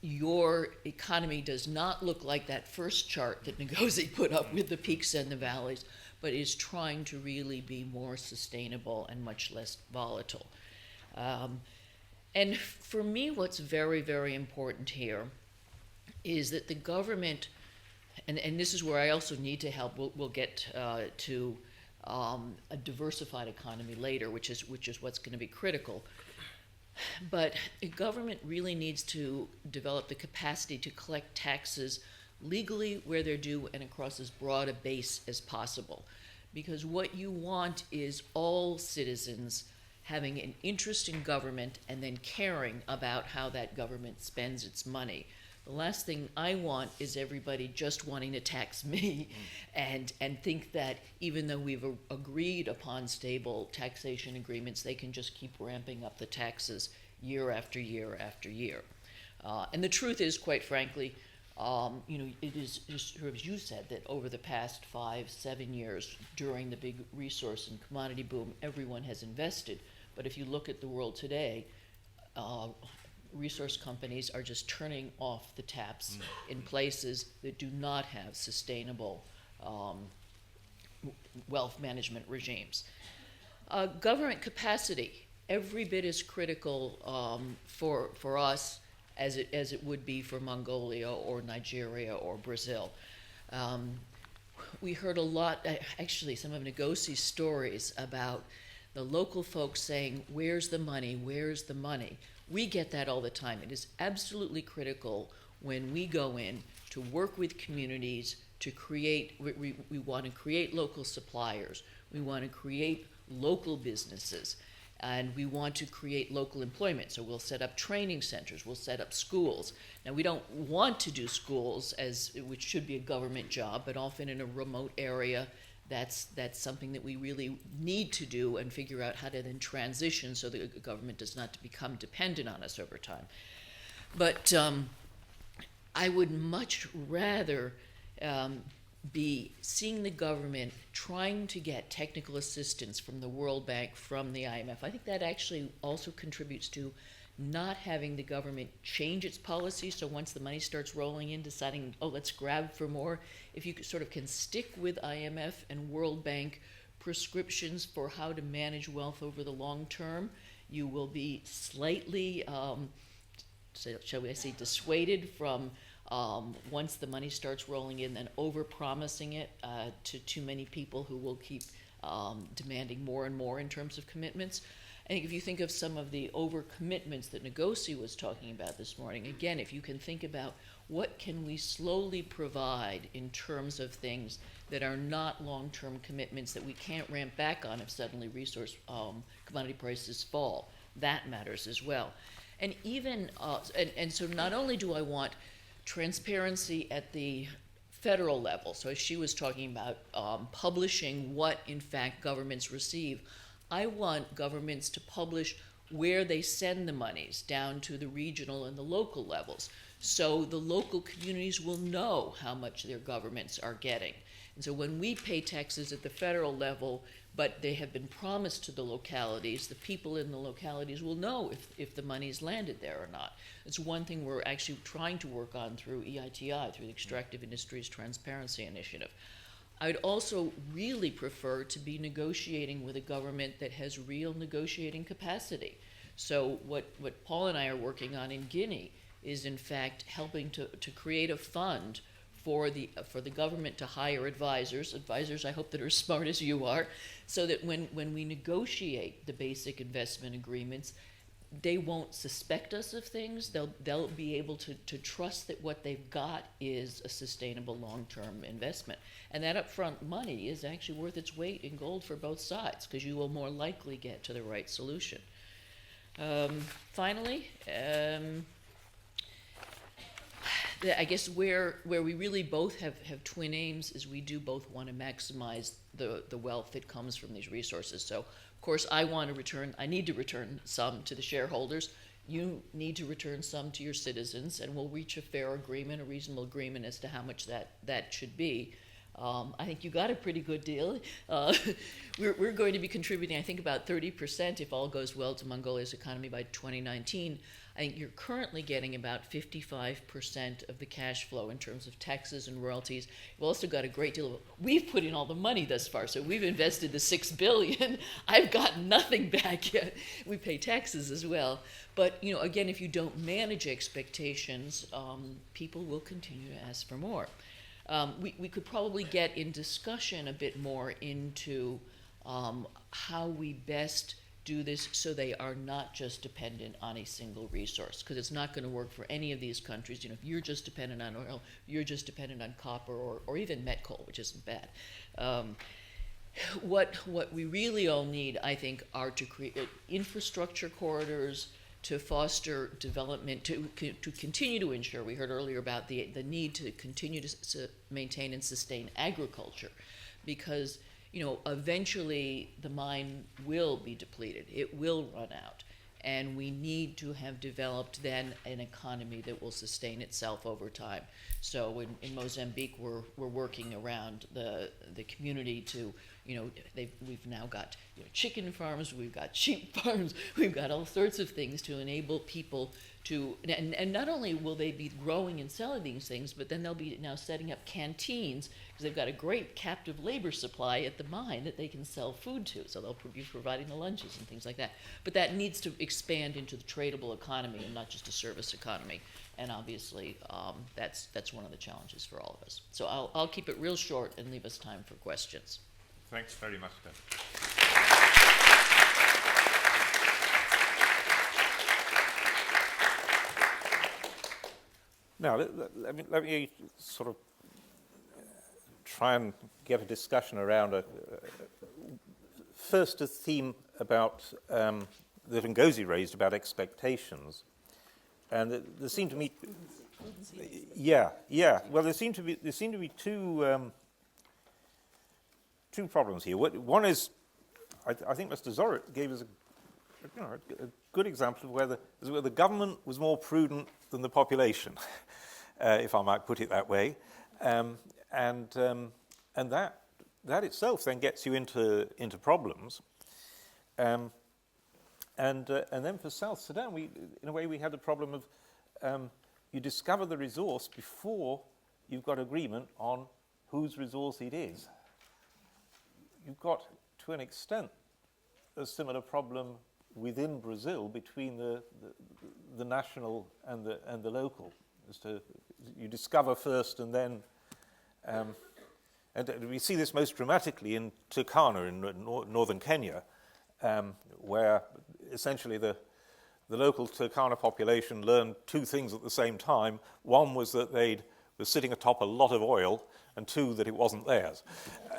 your economy does not look like that first chart that Ngozi put up with the peaks and the valleys, but is trying to really be more sustainable and much less volatile. And for me, what's very, very important here is that the government, and this is where I also need to help, we'll get to a diversified economy later, which is what's going to be critical. But the government really needs to develop the capacity to collect taxes legally where they're due and across as broad a base as possible. Because what you want is all citizens having an interest in government and then caring about how that government spends its money. The last thing I want is everybody just wanting to tax me and think that even though we've agreed upon stable taxation agreements, they can just keep ramping up the taxes year after year after year. And the truth is, quite frankly, it is just sort of as you said, that over the past 5-7 years during the big resource and commodity boom, everyone has invested. But if you look at the world today, resource companies are just turning off the taps in places that do not have sustainable wealth management regimes. Government capacity, every bit as critical for us as it would be for Mongolia or Nigeria or Brazil. We heard a lot, actually some of Negoci's stories about the local folks saying, where's the money, where's the money? We get that all the time. It is absolutely critical when we go in to work with communities to create, we want to create local suppliers, we want to create local businesses, and we want to create local employment. So we'll set up training centers, we'll set up schools. Now we don't want to do schools, which should be a government job, but often in a remote area, that's something that we really need to do and figure out how to then transition so the government does not become dependent on us over time. But I would much rather be seeing the government trying to get technical assistance from the World Bank, from the IMF. I think that actually also contributes to not having the government change its policy. So once the money starts rolling in, deciding, oh, let's grab for more. If you sort of can stick with IMF and World Bank prescriptions for how to manage wealth over the long term, you will be slightly, shall we say, dissuaded from once the money starts rolling in, then over-promising it to too many people who will keep demanding more and more in terms of commitments. I think if you think of some of the overcommitments that Negoci was talking about this morning, again, if you can think about what can we slowly provide in terms of things that are not long-term commitments that we can't ramp back on if suddenly resource commodity prices fall, that matters as well. And even, and so not only do I want transparency at the federal level, so as she was talking about publishing what in fact governments receive, I want governments to publish where they send the monies down to the regional and the local levels, so the local communities will know how much their governments are getting. And so when we pay taxes at the federal level, but they have been promised to the localities, the people in the localities will know if the money's landed there or not. It's one thing we're actually trying to work on through EITI, through the Extractive Industries Transparency Initiative. I'd also really prefer to be negotiating with a government that has real negotiating capacity. So what Paul and I are working on in Guinea is in fact helping to create a fund for the government to hire advisors I hope that are as smart as you are, so that when we negotiate the basic investment agreements, they won't suspect us of things. They'll be able to trust that what they've got is a sustainable long-term investment. And that upfront money is actually worth its weight in gold for both sides, because you will more likely get to the right solution. Finally, I guess where we really both have twin aims is we do both want to maximize the wealth that comes from these resources. So, of course, I need to return some to the shareholders. You need to return some to your citizens, and we'll reach a fair agreement, a reasonable agreement as to how much that should be. I think you got a pretty good deal. We're going to be contributing, I think, about 30%, if all goes well, to Mongolia's economy by 2019. I think you're currently getting about 55% of the cash flow in terms of taxes and royalties. We've also got a great deal we've put in all the money thus far, so we've invested the $6 billion. I've got nothing back yet. We pay taxes as well. But, again, if you don't manage expectations, people will continue to ask for more. We could probably get in discussion a bit more into how we best do this so they are not just dependent on a single resource, because it's not going to work for any of these countries. If you're just dependent on oil, you're just dependent on copper or even met coal, which isn't bad. What we really all need, I think, are to create infrastructure corridors to foster development, to continue to ensure, we heard earlier about the need to continue to maintain and sustain agriculture, because, you know, eventually the mine will be depleted. It will run out. And we need to have developed then an economy that will sustain itself over time. So in Mozambique, we're working around the community to, you know, we've now got, you know, chicken farms, we've got sheep farms, we've got all sorts of things to enable people to, and not only will they be growing and selling these things, but then they'll be now setting up canteens, because they've got a great captive labor supply at the mine that they can sell food to. So they'll be providing the lunches and things like that. But that needs to expand into the tradable economy and not just a service economy. And obviously, that's one of the challenges for all of us. So I'll keep it real short and leave us time for questions. Thanks very much, Deb. Now, let me sort of try and get a discussion around first a theme about that Ngozi raised about expectations, and there seem to me, yeah. Well, there seem to be two problems here. One is, I think Mr. Zorigt gave us a good example of where the government was more prudent than the population, if I might put it that way, and that itself then gets you into problems, and then for South Sudan, in a way we had the problem of you discover the resource before you've got agreement on whose resource it is. You've got, to an extent, a similar problem within Brazil between the national and the local, as to you discover first and then, and we see this most dramatically in Turkana in northern Kenya, where essentially the local Turkana population learned two things at the same time. One was that they were sitting atop a lot of oil, and two, that it wasn't theirs.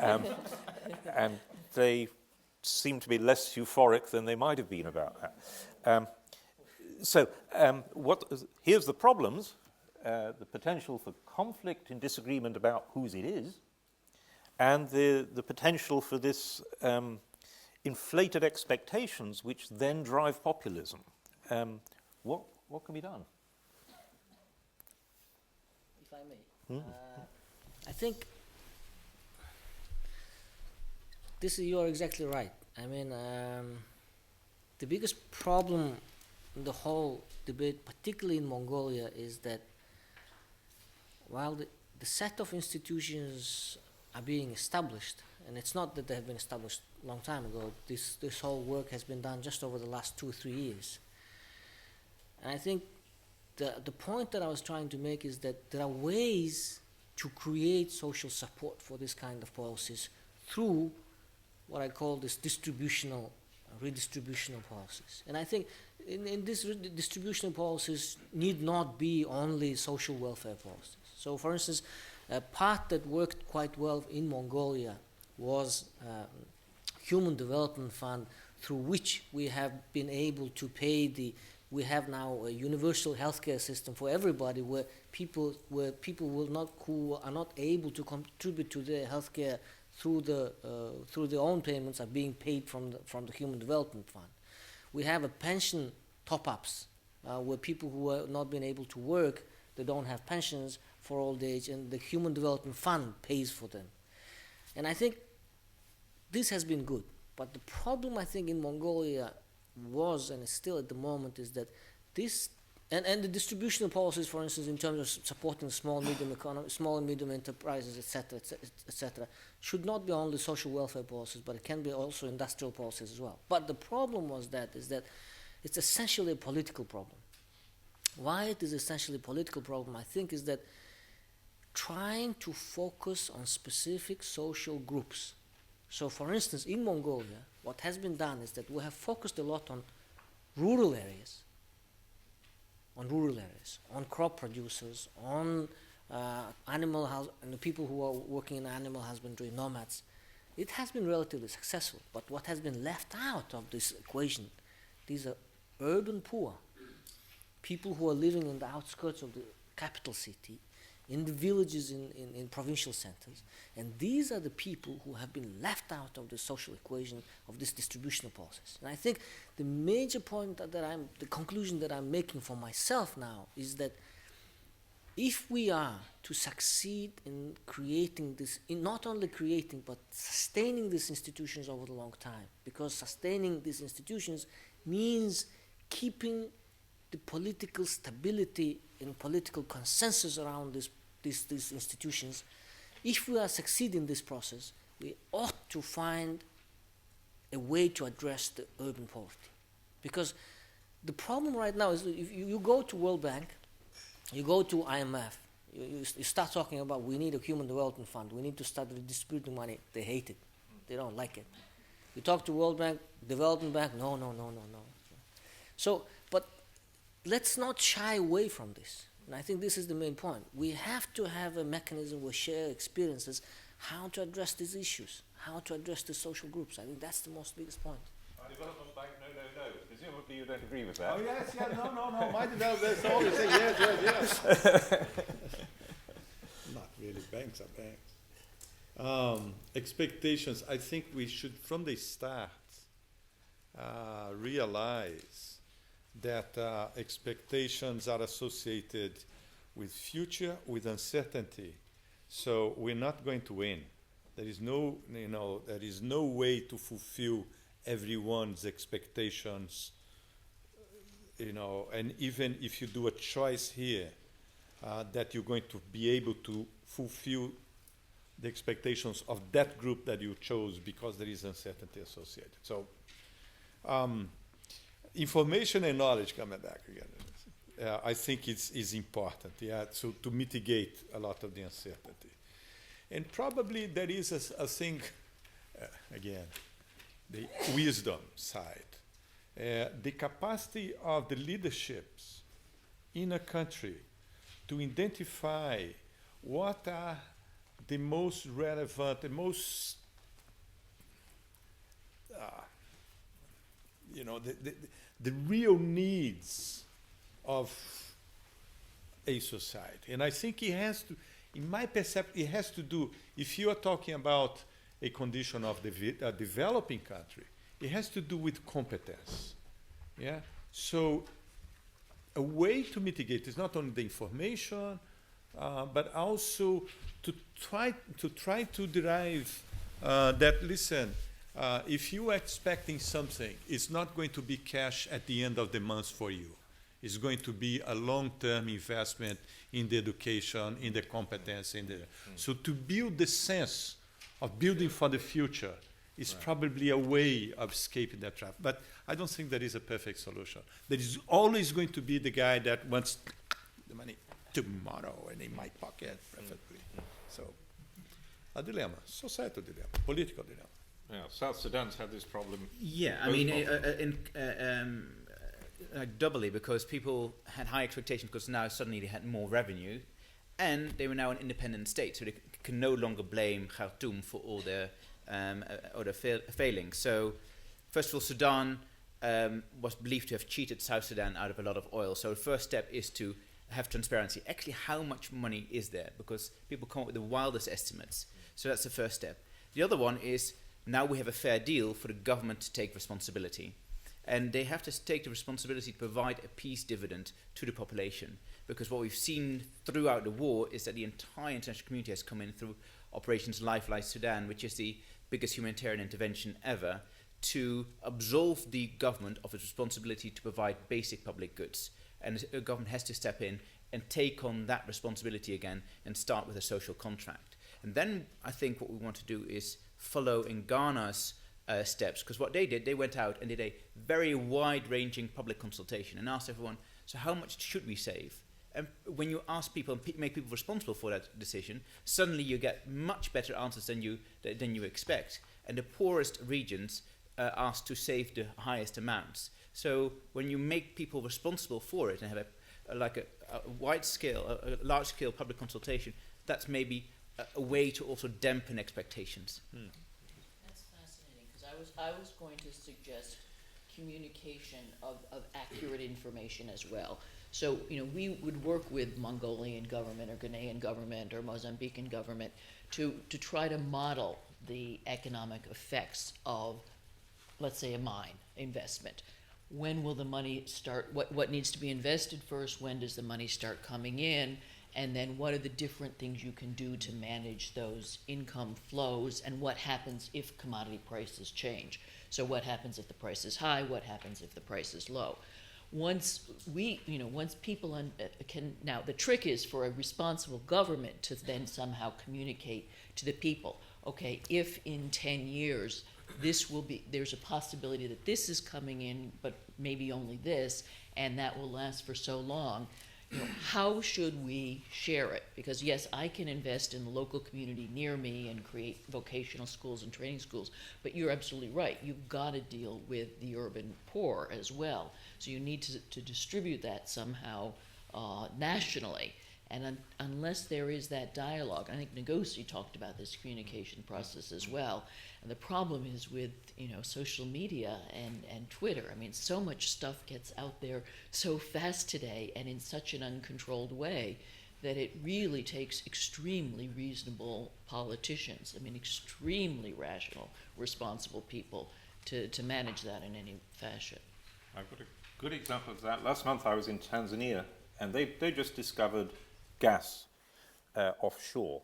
And they seem to be less euphoric than they might have been about that. Here's the problems, the potential for conflict and disagreement about whose it is, and the potential for this inflated expectations which then drive populism. What can be done? If I may. I think you are exactly right. I mean, the biggest problem in the whole debate, particularly in Mongolia, is that while the set of institutions are being established, and it's not that they have been established a long time ago, this whole work has been done just over the last 2 or 3 years. And I think the point that I was trying to make is that there are ways to create social support for this kind of policies through what I call this distributional, redistributional policies. And I think in this distributional policies need not be only social welfare policies. So for instance, a part that worked quite well in Mongolia was Human Development Fund, through which we have been able to pay we have now a universal healthcare system for everybody, where people who are not able to contribute to their healthcare through their own payments are being paid from the Human Development Fund. We have a pension top-ups where people who have not been able to work, they don't have pensions for old age, and the Human Development Fund pays for them. And I think this has been good. But the problem, I think, in Mongolia was, and is still at the moment, is that this, and the distributional policies, for instance, in terms of supporting small and medium enterprises, etc., should not be only social welfare policies, but it can be also industrial policies as well. But the problem is that it's essentially a political problem. Why it is essentially a political problem, I think, is that trying to focus on specific social groups. So, for instance, in Mongolia, what has been done is that we have focused a lot on rural areas, on crop producers, on animal house, and the people who are working in animal husbandry, nomads. It has been relatively successful, but what has been left out of this equation, these are urban poor, people who are living in the outskirts of the capital city, in the villages in provincial centers. And these are the people who have been left out of the social equation of this distributional process. And I think the major point the conclusion that I'm making for myself now is that if we are to succeed in creating this, in not only creating but sustaining these institutions over the long time, because sustaining these institutions means keeping the political stability and political consensus around these institutions, if we are succeeding in this process, we ought to find a way to address the urban poverty. Because the problem right now is if you go to World Bank, you go to IMF, you start talking about we need a human development fund, we need to start redistributing money. They hate it. They don't like it. You talk to World Bank, Development Bank, no. So, but let's not shy away from this. And I think this is the main point. We have to have a mechanism where share experiences, how to address these issues, how to address the social groups. I think that's the biggest point. Development Bank, no. Presumably you don't agree with that. Oh, yes, no. My developers always say yes. Not really. Banks are banks. Expectations. I think we should, from the start, realize that expectations are associated with future, with uncertainty. So we're not going to win. There is no way to fulfill everyone's expectations, and even if you do a choice here, that you're going to be able to fulfill the expectations of that group that you chose, because there is uncertainty associated. So information and knowledge, coming back again, I think is important, so to mitigate a lot of the uncertainty. And probably there is a thing, again, the wisdom side. The capacity of the leaderships in a country to identify what are the most relevant, the most, the real needs of a society. And I think it has to, in my perception, it has to do, if you are talking about a condition of a developing country, it has to do with competence. Yeah. So a way to mitigate is not only the information, but also to try to derive that. Listen, if you are expecting something, it's not going to be cash at the end of the month for you. It's going to be a long-term investment in the education, in the competence, So to build the sense of building for the future is probably a way of escaping that trap. But I don't think there is a perfect solution. There is always going to be the guy that wants the money tomorrow and in my pocket, preferably. So, a dilemma, societal dilemma, political dilemma. Yeah, South Sudan's had this problem. Yeah, I mean, doubly, because people had high expectations because now suddenly they had more revenue, and they were now an independent state, so they can no longer blame Khartoum for all their failings. So, first of all, Sudan was believed to have cheated South Sudan out of a lot of oil. So the first step is to have transparency. Actually, how much money is there? Because people come up with the wildest estimates. So that's the first step. The other one is now we have a fair deal for the government to take responsibility. And they have to take the responsibility to provide a peace dividend to the population. Because what we've seen throughout the war is that the entire international community has come in through Operations Lifeline Sudan, which is the biggest humanitarian intervention ever, to absolve the government of its responsibility to provide basic public goods. And the government has to step in and take on that responsibility again and start with a social contract. And then I think what we want to do is follow in Ghana's steps, because what they did, they went out and did a very wide-ranging public consultation and asked everyone, so how much should we save? And when you ask people and make people responsible for that decision, suddenly you get much better answers than you expect. And the poorest regions asked to save the highest amounts. So when you make people responsible for it and have a large-scale public consultation, that's maybe a way to also dampen expectations. That's fascinating, because I was going to suggest communication of accurate information as well. So, we would work with Mongolian government or Ghanaian government or Mozambican government to try to model the economic effects of, let's say, a mine investment. When will the money start? What needs to be invested first? When does the money start coming in? And then what are the different things you can do to manage those income flows, and what happens if commodity prices change? So what happens if the price is high? What happens if the price is low? Once people can, now the trick is for a responsible government to then somehow communicate to the people, okay, if in 10 years there's a possibility that this is coming in, but maybe only this, and that will last for so long. How should we share it? Because yes, I can invest in the local community near me and create vocational schools and training schools, but you're absolutely right. You've got to deal with the urban poor as well. So you need to distribute that somehow nationally. And unless there is that dialogue, I think Negotiator talked about this communication process as well. And the problem is with social media and Twitter. I mean, so much stuff gets out there so fast today and in such an uncontrolled way that it really takes extremely reasonable politicians. I mean, extremely rational, responsible people to manage that in any fashion. I've got a good example of that. Last month I was in Tanzania, and they just discovered gas offshore.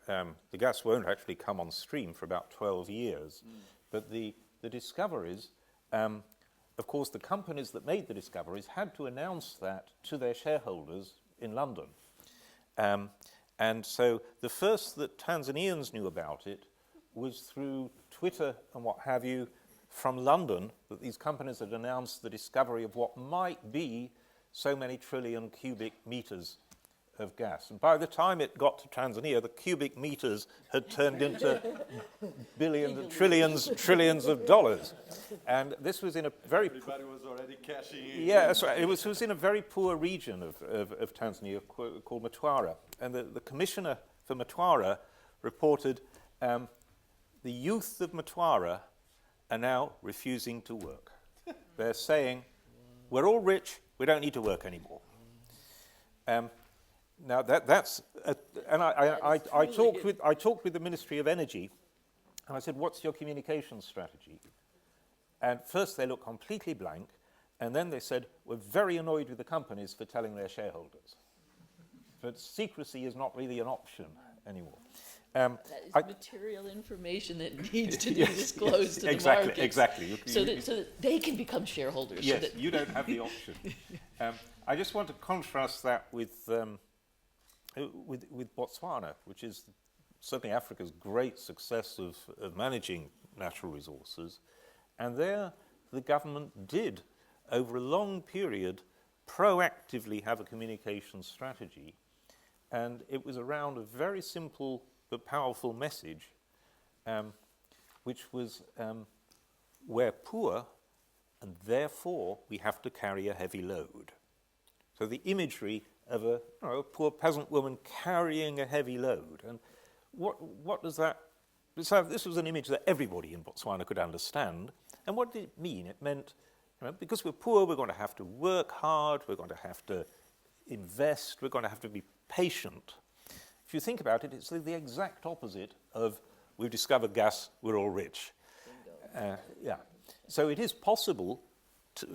The gas won't actually come on stream for about 12 years. But the discoveries, of course, the companies that made the discoveries had to announce that to their shareholders in London. And so the first that Tanzanians knew about it was through Twitter and what have you from London, that these companies had announced the discovery of what might be so many trillion cubic meters of gas. And by the time it got to Tanzania, the cubic meters had turned into billions, trillions of dollars. And this was in a very... Everybody was already cashing in. Yeah, that's right. It was in a very poor region of Tanzania called Mtwara. And the commissioner for Mtwara reported the youth of Mtwara are now refusing to work. They're saying, we're all rich, we don't need to work anymore. Now that's, and I talked with the Ministry of Energy, and I said, "What's your communication strategy?" And first they looked completely blank, and then they said, "We're very annoyed with the companies for telling their shareholders." But secrecy is not really an option anymore. That is material information that needs to be disclosed to the market. Exactly. So that they can become shareholders. Yes, so that you don't have the option. I just want to contrast that with Botswana, which is certainly Africa's great success of managing natural resources. And there, the government did, over a long period, proactively have a communication strategy. And it was around a very simple but powerful message, which was, we're poor, and therefore we have to carry a heavy load. So the imagery of a poor peasant woman carrying a heavy load. And what does that... So this was an image that everybody in Botswana could understand. And what did it mean? It meant, because we're poor, we're going to have to work hard, we're going to have to invest, we're going to have to be patient. If you think about it, it's the exact opposite of we've discovered gas, we're all rich. Yeah. So it is possible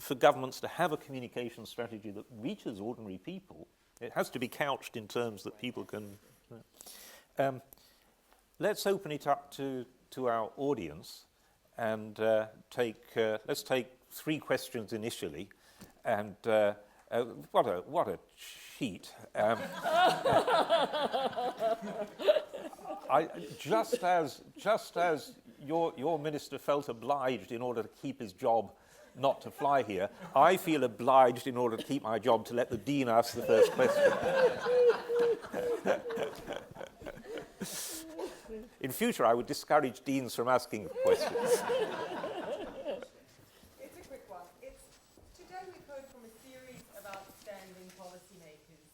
for governments to have a communication strategy that reaches ordinary people. It has to be couched in terms that people can... let's open it up to our audience and let's take 3 questions initially. And what a cheat. Just as your minister felt obliged in order to keep his job not to fly here, I feel obliged in order to keep my job to let the Dean ask the first question. In future, I would discourage Deans from asking questions. It's a quick one. Today we've heard from a series of outstanding policymakers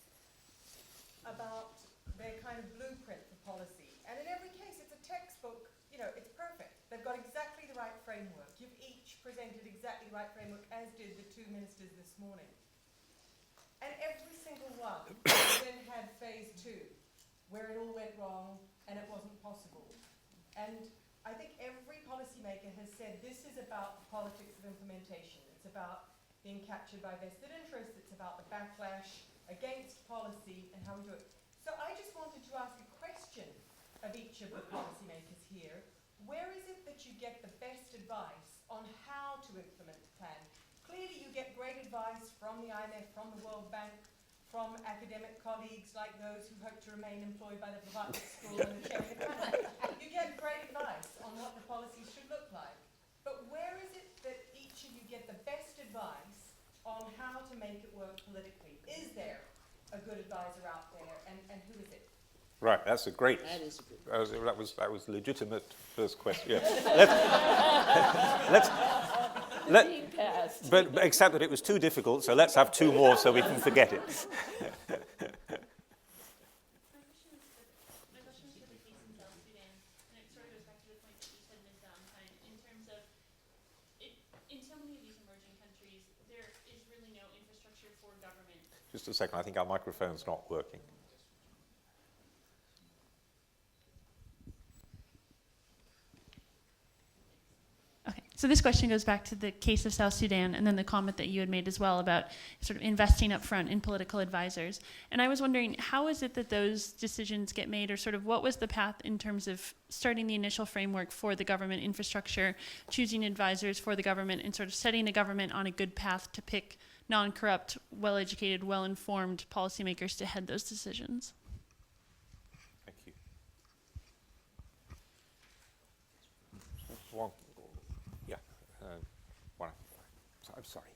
about their kind of blueprint for policy. And in every case, it's a textbook, it's perfect. They've got exactly the right framework. You've each presented exactly the right framework, as did the two ministers this morning. And every single one then had phase 2, where it all went wrong and it wasn't possible. And I think every policymaker has said this is about the politics of implementation. It's about being captured by vested interests. It's about the backlash against policy and how we do it. So I just wanted to ask a question of each of the policymakers here. Where is it that you get the best advice on how to implement the plan? Clearly you get great advice from the IMF, from the World Bank, from academic colleagues like those who hope to remain employed by the Blavatnik school and the chairing of Plenary. You get great advice on what the policies should look like. But where is it that each of you get the best advice on how to make it work politically? Is there a good advisor out there, and who is it? Right, that's a great. That is good. That was legitimate first question. Yeah. Being passed. But except that it was too difficult, so let's have two more so we can forget it. My question is for the case in South Sudan, and it sort of goes back to the point that you said, Ms. Valentine, in terms of, in so many of these emerging countries, there is really no infrastructure for government. Just a second, I think our microphone's not working. Okay, so this question goes back to the case of South Sudan and then the comment that you had made as well about sort of investing up front in political advisors. And I was wondering, how is it that those decisions get made, or sort of what was the path in terms of starting the initial framework for the government infrastructure, choosing advisors for the government, and sort of setting the government on a good path to pick non-corrupt, well-educated, well-informed policymakers to head those decisions? Thank you. One. Yeah. One. I'm sorry.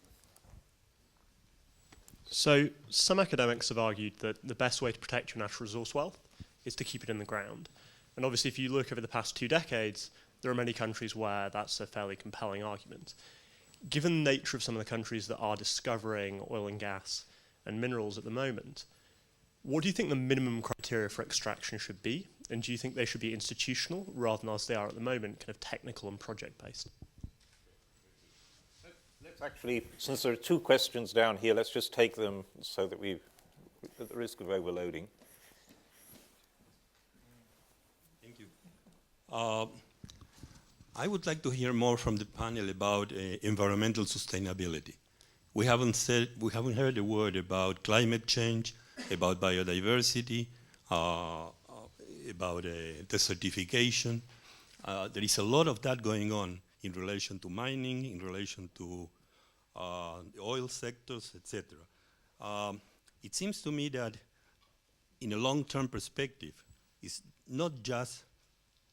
So some academics have argued that the best way to protect your natural resource wealth is to keep it in the ground. And obviously, if you look over the past 2 decades, there are many countries where that's a fairly compelling argument. Given the nature of some of the countries that are discovering oil and gas and minerals at the moment, what do you think the minimum criteria for extraction should be? And do you think they should be institutional rather than, as they are at the moment, kind of technical and project-based? Let's actually, since there are 2 questions down here, let's just take them so that we, at the risk of overloading. Thank you. I would like to hear more from the panel about environmental sustainability. We haven't heard a word about climate change, about biodiversity, about desertification. There is a lot of that going on in relation to mining, in relation to the oil sectors, etc. It seems to me that in a long-term perspective, it's not just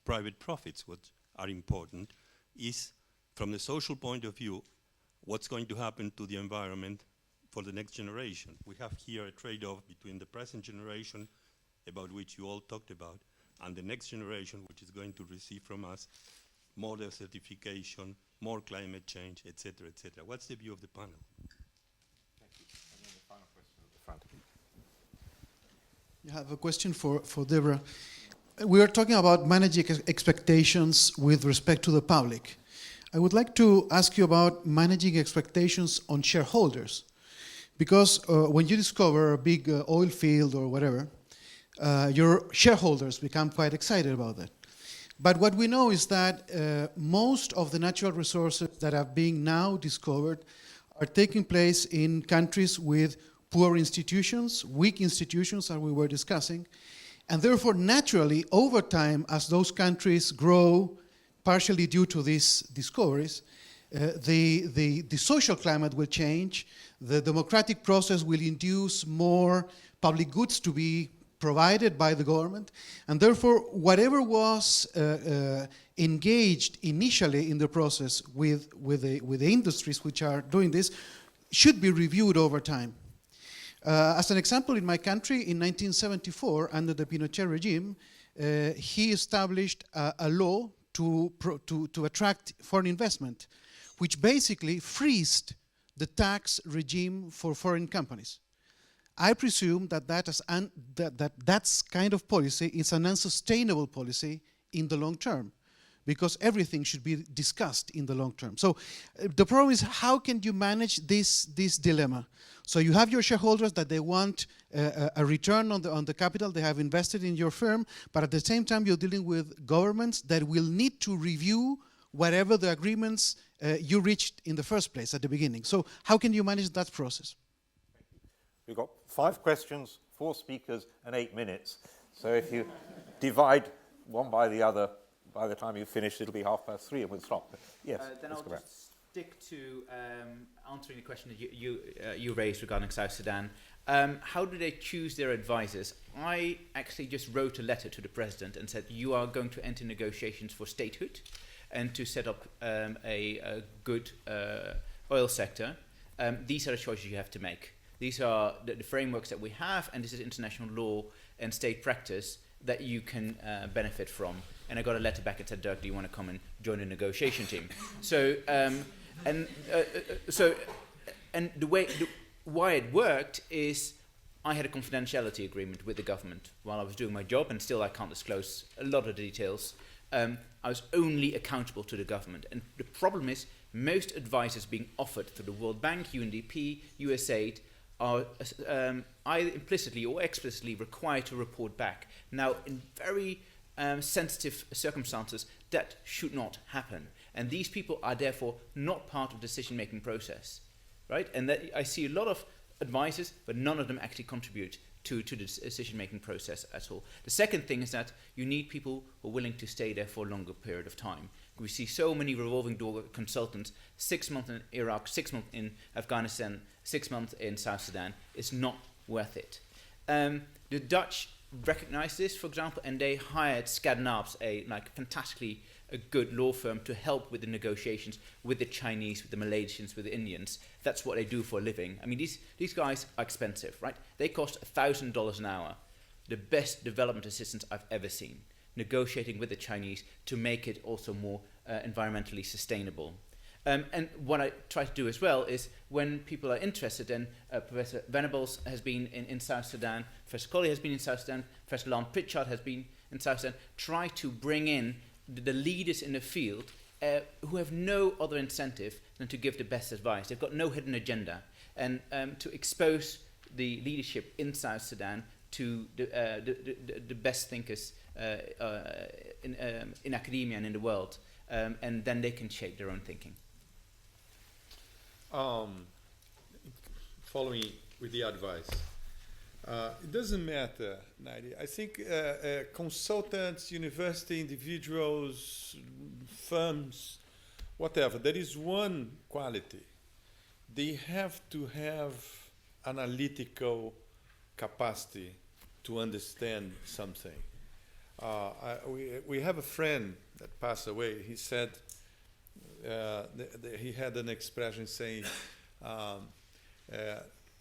private profits what are important, is from the social point of view, what's going to happen to the environment for the next generation. We have here a trade-off between the present generation, about which you all talked about, and the next generation, which is going to receive from us more desertification, more climate change, etc., etc. What's the view of the panel? Thank you. And then the final question at the front. I have a question for Deborah. We are talking about managing expectations with respect to the public. I would like to ask you about managing expectations on shareholders. Because when you discover a big oil field or whatever, your shareholders become quite excited about that. But what we know is that most of the natural resources that are being now discovered are taking place in countries with poor institutions, weak institutions, as we were discussing. And therefore, naturally, over time, as those countries grow, partially due to these discoveries, the social climate will change, the democratic process will induce more public goods to be provided by the government, and therefore, whatever was engaged initially in the process with the industries which are doing this should be reviewed over time. As an example, in my country, in 1974, under the Pinochet regime, he established a law to attract foreign investment, which basically freezed the tax regime for foreign companies. I presume that that's kind of policy is an unsustainable policy in the long term, because everything should be discussed in the long term. So the problem is, how can you manage this dilemma? So you have your shareholders that they want a return on the capital they have invested in your firm, but at the same time you're dealing with governments that will need to review whatever the agreements you reached in the first place at the beginning. So how can you manage that process? We've got 5 questions, 4 speakers, and 8 minutes. So if you divide one by the other, by the time you finish, it'll be 3:30 and we'll stop. But yes, then let's I'll go back. just stick to answering the question that you raised regarding South Sudan. How do they choose their advisors? I actually just wrote a letter to the president and said, you are going to enter negotiations for statehood and to set up a good oil sector. These are the choices you have to make. These are the frameworks that we have, and this is international law and state practice that you can benefit from. And I got a letter back and said, Dirk, do you want to come and join the negotiation team? So, why it worked is I had a confidentiality agreement with the government while I was doing my job, and still I can't disclose a lot of the details. I was only accountable to the government. And the problem is most advisors being offered through the World Bank, UNDP, USAID are either implicitly or explicitly required to report back. Now, in very sensitive circumstances, that should not happen. And these people are therefore not part of the decision-making process, right? And that I see a lot of advisors, but none of them actually contribute to the decision-making process at all. The second thing is that you need people who are willing to stay there for a longer period of time. We see so many revolving door consultants, 6 months in Iraq, 6 months in Afghanistan, 6 months in South Sudan. It's not worth it. The Dutch recognized this, for example, and they hired Skadden-Arps, a fantastically good law firm, to help with the negotiations with the Chinese, with the Malaysians, with the Indians. That's what they do for a living. I mean, these guys are expensive, right? They cost $1,000 an hour. The best development assistance I've ever seen, negotiating with the Chinese to make it also more environmentally sustainable. And what I try to do as well is, when people are interested, and Professor Venables has been in South Sudan, Professor Collier has been in South Sudan, Professor Lon Pritchard has been in South Sudan, try to bring in the leaders in the field who have no other incentive than to give the best advice. They've got no hidden agenda. And to expose the leadership in South Sudan to the best thinkers in academia and in the world, and then they can shape their own thinking. Following with the advice, it doesn't matter, Nadia. I think consultants, university individuals, firms, whatever, there is one quality. They have to have analytical capacity to understand something. We have a friend that passed away. He said, he had an expression saying,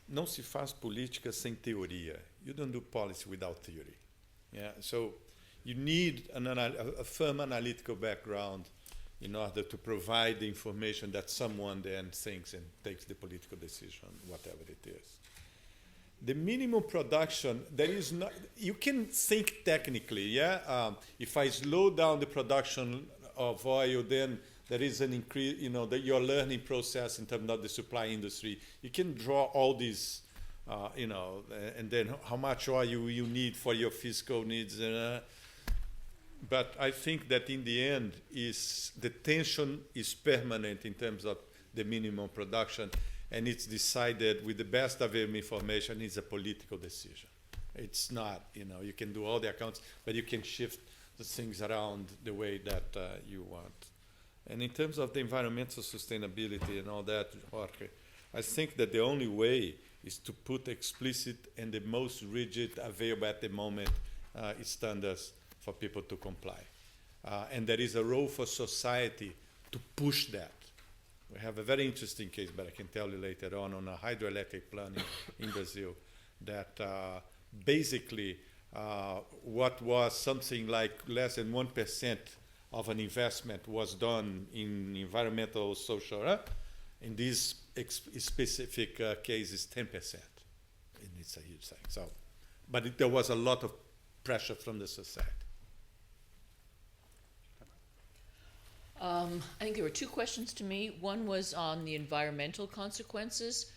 não se faz política sem teoria. You don't do policy without theory. Yeah, so you need a firm analytical background in order to provide the information that someone then thinks and takes the political decision, whatever it is. The minimum production, there is not, you can think technically, yeah? If I slow down the production of oil, then there is an increase, your learning process in terms of the supply industry. You can draw all these, and then how much oil you need for your fiscal needs. But I think that in the end, the tension is permanent in terms of the minimum production, and it's decided with the best available information. It's a political decision. It's not, you can do all the accounts, but you can shift the things around the way that you want. And in terms of the environmental sustainability and all that, Jorge, I think that the only way is to put explicit and the most rigid available at the moment standards for people to comply. And there is a role for society to push that. We have a very interesting case, but I can tell you later on a hydroelectric plant in Brazil that basically what was something like less than 1% of an investment was done in environmental, social. In this specific case, is 10%. And it's a huge thing. So, but there was a lot of pressure from the society. I think there were two questions to me. One was on the environmental consequences.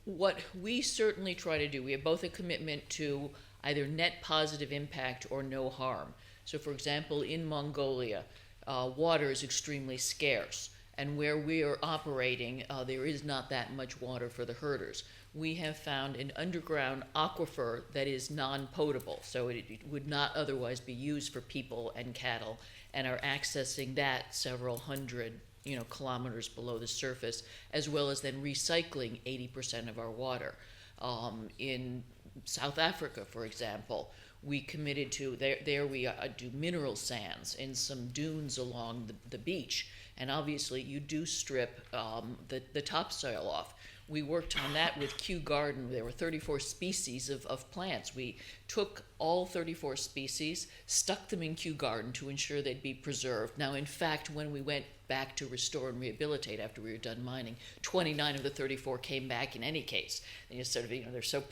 What we certainly try to do, we have both a commitment to either net positive impact or no harm. So, for example, in Mongolia, water is extremely scarce, and where we are operating, there is not that much water for the herders. We have found an underground aquifer that is non-potable, so it would not otherwise be used for people and cattle, and are accessing that several hundred kilometers below the surface, as well as then recycling 80% of our water. In South Africa, for example, we committed to, there we do mineral sands in some dunes along the beach, and obviously you do strip the topsoil off. We worked on that with Kew Garden. There were 34 species of plants. We took all 34 species, stuck them in Kew Garden to ensure they'd be preserved. Now, in fact, when we went back to restore and rehabilitate after we were done mining, 29 of the 34 came back in any case. And they're so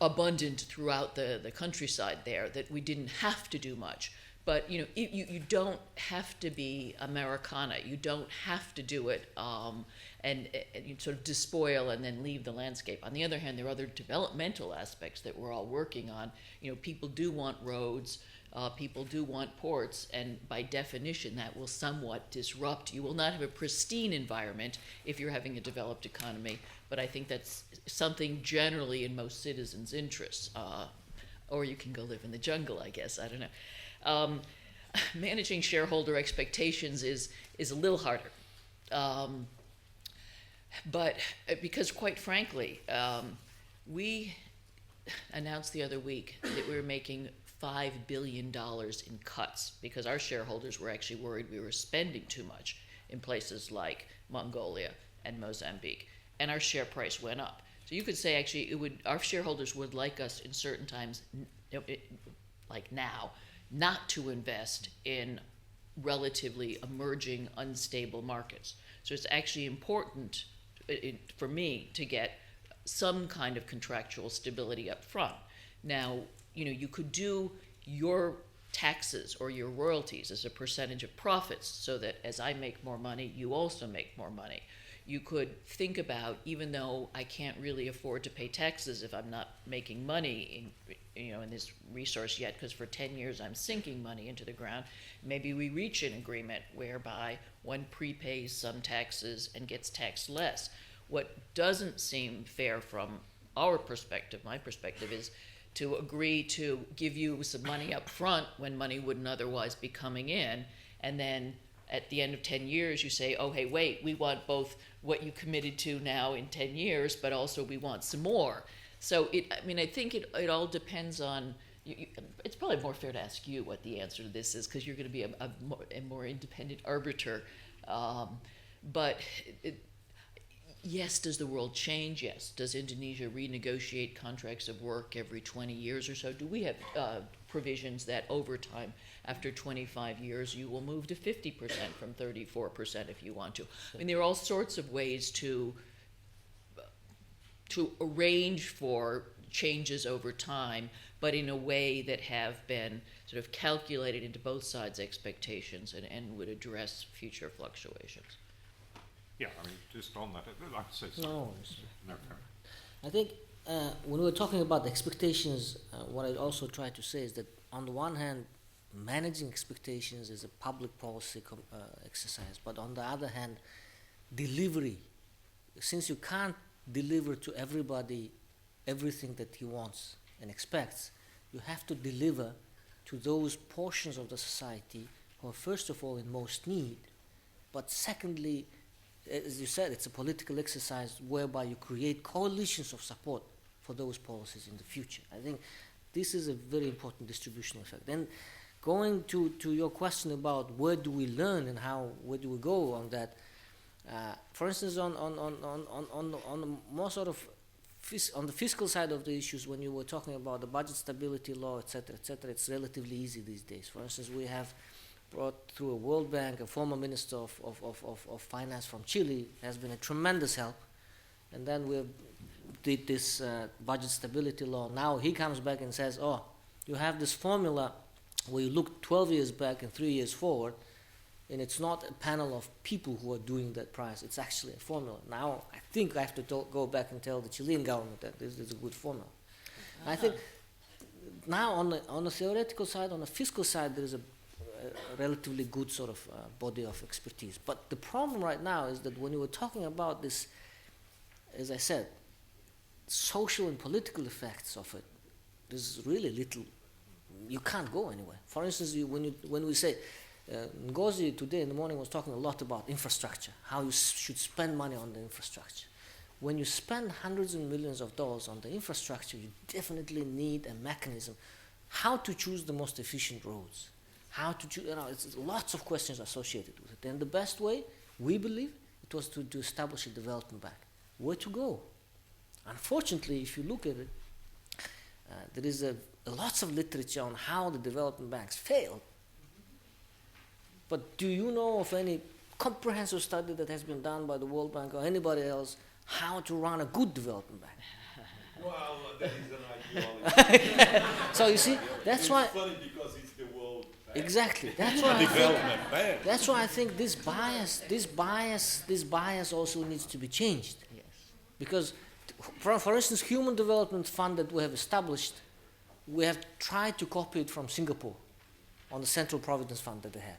abundant throughout the countryside there that we didn't have to do much. But you don't have to be Americana. You don't have to do it and you sort of despoil and then leave the landscape. On the other hand, there are other developmental aspects that we're all working on. People do want roads, people do want ports, and by definition, that will somewhat disrupt. You will not have a pristine environment if you're having a developed economy, but I think that's something generally in most citizens' interests. Or you can go live in the jungle, I guess. I don't know. Managing shareholder expectations is a little harder. But because quite frankly, we announced the other week that we were making $5 billion in cuts because our shareholders were actually worried we were spending too much in places like Mongolia and Mozambique, and our share price went up. So you could say actually our shareholders would like us in certain times, like now, not to invest in relatively emerging, unstable markets. So it's actually important for me to get some kind of contractual stability up front. Now, you could do your taxes or your royalties as a percentage of profits so that as I make more money, you also make more money. You could think about, even though I can't really afford to pay taxes if I'm not making money in this resource yet, because for 10 years I'm sinking money into the ground, maybe we reach an agreement whereby one prepays some taxes and gets taxed less. What doesn't seem fair from our perspective, my perspective, is to agree to give you some money up front when money wouldn't otherwise be coming in, and then at the end of 10 years you say, oh, hey, wait, we want both what you committed to now in 10 years, but also we want some more. So I think it all depends on, it's probably more fair to ask you what the answer to this is, because you're going to be a more independent arbiter. Yes, does the world change? Yes. Does Indonesia renegotiate contracts of work every 20 years or so? Do we have provisions that over time, after 25 years, you will move to 50% from 34% if you want to? I mean, there are all sorts of ways to arrange for changes over time, but in a way that have been sort of calculated into both sides' expectations and would address future fluctuations. Yeah, I mean, just on that, I'd like to say something. No. I think when we're talking about expectations, what I also try to say is that on the one hand, managing expectations is a public policy exercise, but on the other hand, delivery, since you can't deliver to everybody everything that he wants and expects, you have to deliver to those portions of the society who are first of all in most need, but secondly, as you said, it's a political exercise whereby you create coalitions of support for those policies in the future. I think this is a very important distributional effect. Then going to your question about where do we learn and where do we go on that, for instance, on the more sort of on the fiscal side of the issues, when you were talking about the budget stability law, etc., it's relatively easy these days. For instance, we have brought through a World Bank, a former minister of finance from Chile, has been a tremendous help. And then we did this budget stability law. Now he comes back and says, oh, you have this formula where you look 12 years back and 3 years forward, and it's not a panel of people who are doing that price, it's actually a formula. Now, I think I have to go back and tell the Chilean government that this is a good formula. I think now on the theoretical side, on the fiscal side, there is a relatively good sort of body of expertise. But the problem right now is that when you were talking about this, as I said, social and political effects of it, there's really little, you can't go anywhere. For instance, when we say, Ngozi today in the morning was talking a lot about infrastructure, how you should spend money on the infrastructure. When you spend hundreds of millions of dollars on the infrastructure, you definitely need a mechanism how to choose the most efficient roads, how to choose, it's lots of questions associated with it. And the best way, we believe, it was to establish a development bank. Where to go? Unfortunately, if you look at it, there is lots of literature on how the development banks failed. But do you know of any comprehensive study that has been done by the World Bank or anybody else how to run a good development bank? Well, that is an ideology. So you see, that's why. It's funny because it's the World Bank. Exactly. That's why. That's why I think this bias also needs to be changed. Yes. Because, for instance, Human Development Fund that we have established, we have tried to copy it from Singapore on the Central Providence Fund that they had.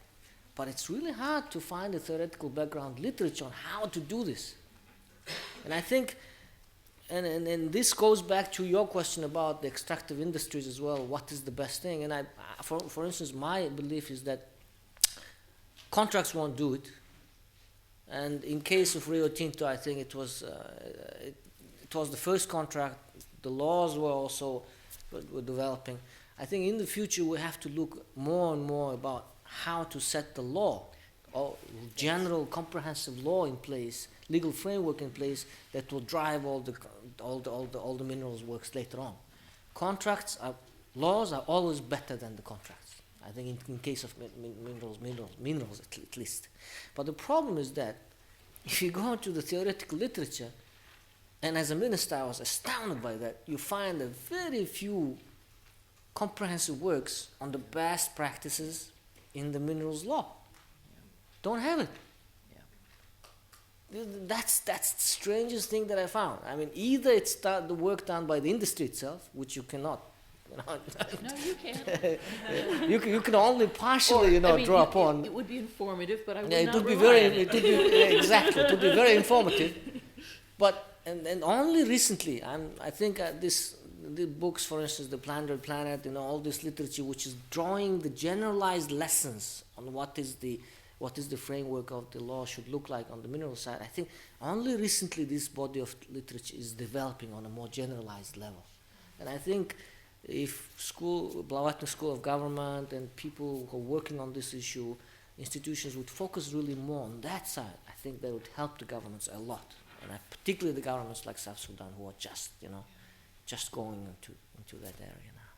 But it's really hard to find a theoretical background literature on how to do this. And I think, and this goes back to your question about the extractive industries as well, what is the best thing? And for instance, my belief is that contracts won't do it. And in case of Rio Tinto, I think it was the first contract, the laws were also were developing. I think in the future we have to look more and more about how to set the law, or general comprehensive law in place, legal framework in place that will drive all the minerals works later on. Laws are always better than the contracts. I think in case of minerals at least. But the problem is that if you go into the theoretical literature, and as a minister I was astounded by that, you find a very few comprehensive works on the best practices in the minerals law. Don't have it. Yeah. That's the strangest thing that I found. I mean, either it's the work done by the industry itself, which you cannot. No, you can't. you can only partially, draw upon. It would be informative, but I would it not would be rely very. on It would be exactly. It would be very informative, but and only recently, I think the books, for instance, The Plundered Planet, all this literature, which is drawing the generalized lessons on what is the framework of the law should look like on the mineral side. I think only recently this body of literature is developing on a more generalized level, and I think if Blavatnik School of Government and people who are working on this issue, institutions would focus really more on that side, I think that would help the governments a lot, and particularly the governments like South Sudan who are just going into that area now.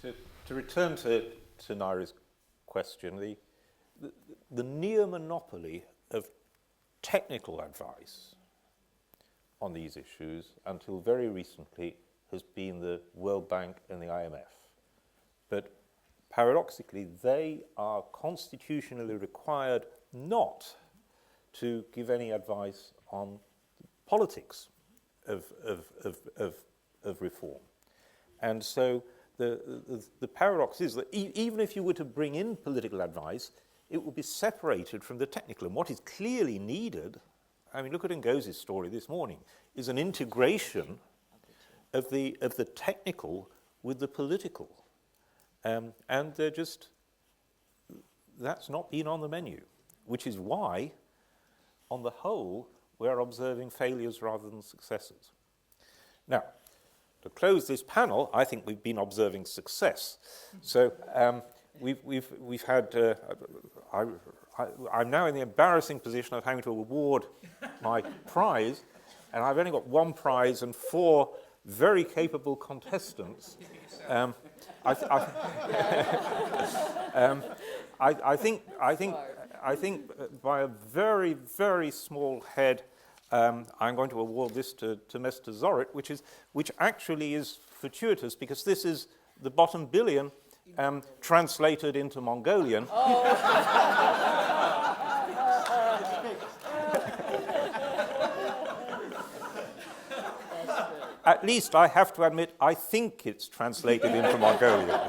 Yeah. To return to Naira's question, the near monopoly of technical advice on these issues until very recently has been the World Bank and the IMF. But paradoxically, they are constitutionally required not to give any advice on politics of reform. And so the paradox is that even if you were to bring in political advice, it would be separated from the technical. And what is clearly needed, I mean, look at Ngozi's story this morning, is an integration of the technical with the political. And that's not been on the menu, which is why, on the whole, we're observing failures rather than successes. Now, to close this panel, I think we've been observing success. So we've had. I'm now in the embarrassing position of having to award my prize, and I've only got one prize and 4 very capable contestants. I think by a very, very small head, I'm going to award this to Mr. Zorigt, which actually is fortuitous because this is the bottom billion translated into Mongolian. At least I have to admit, I think it's translated into Mongolian.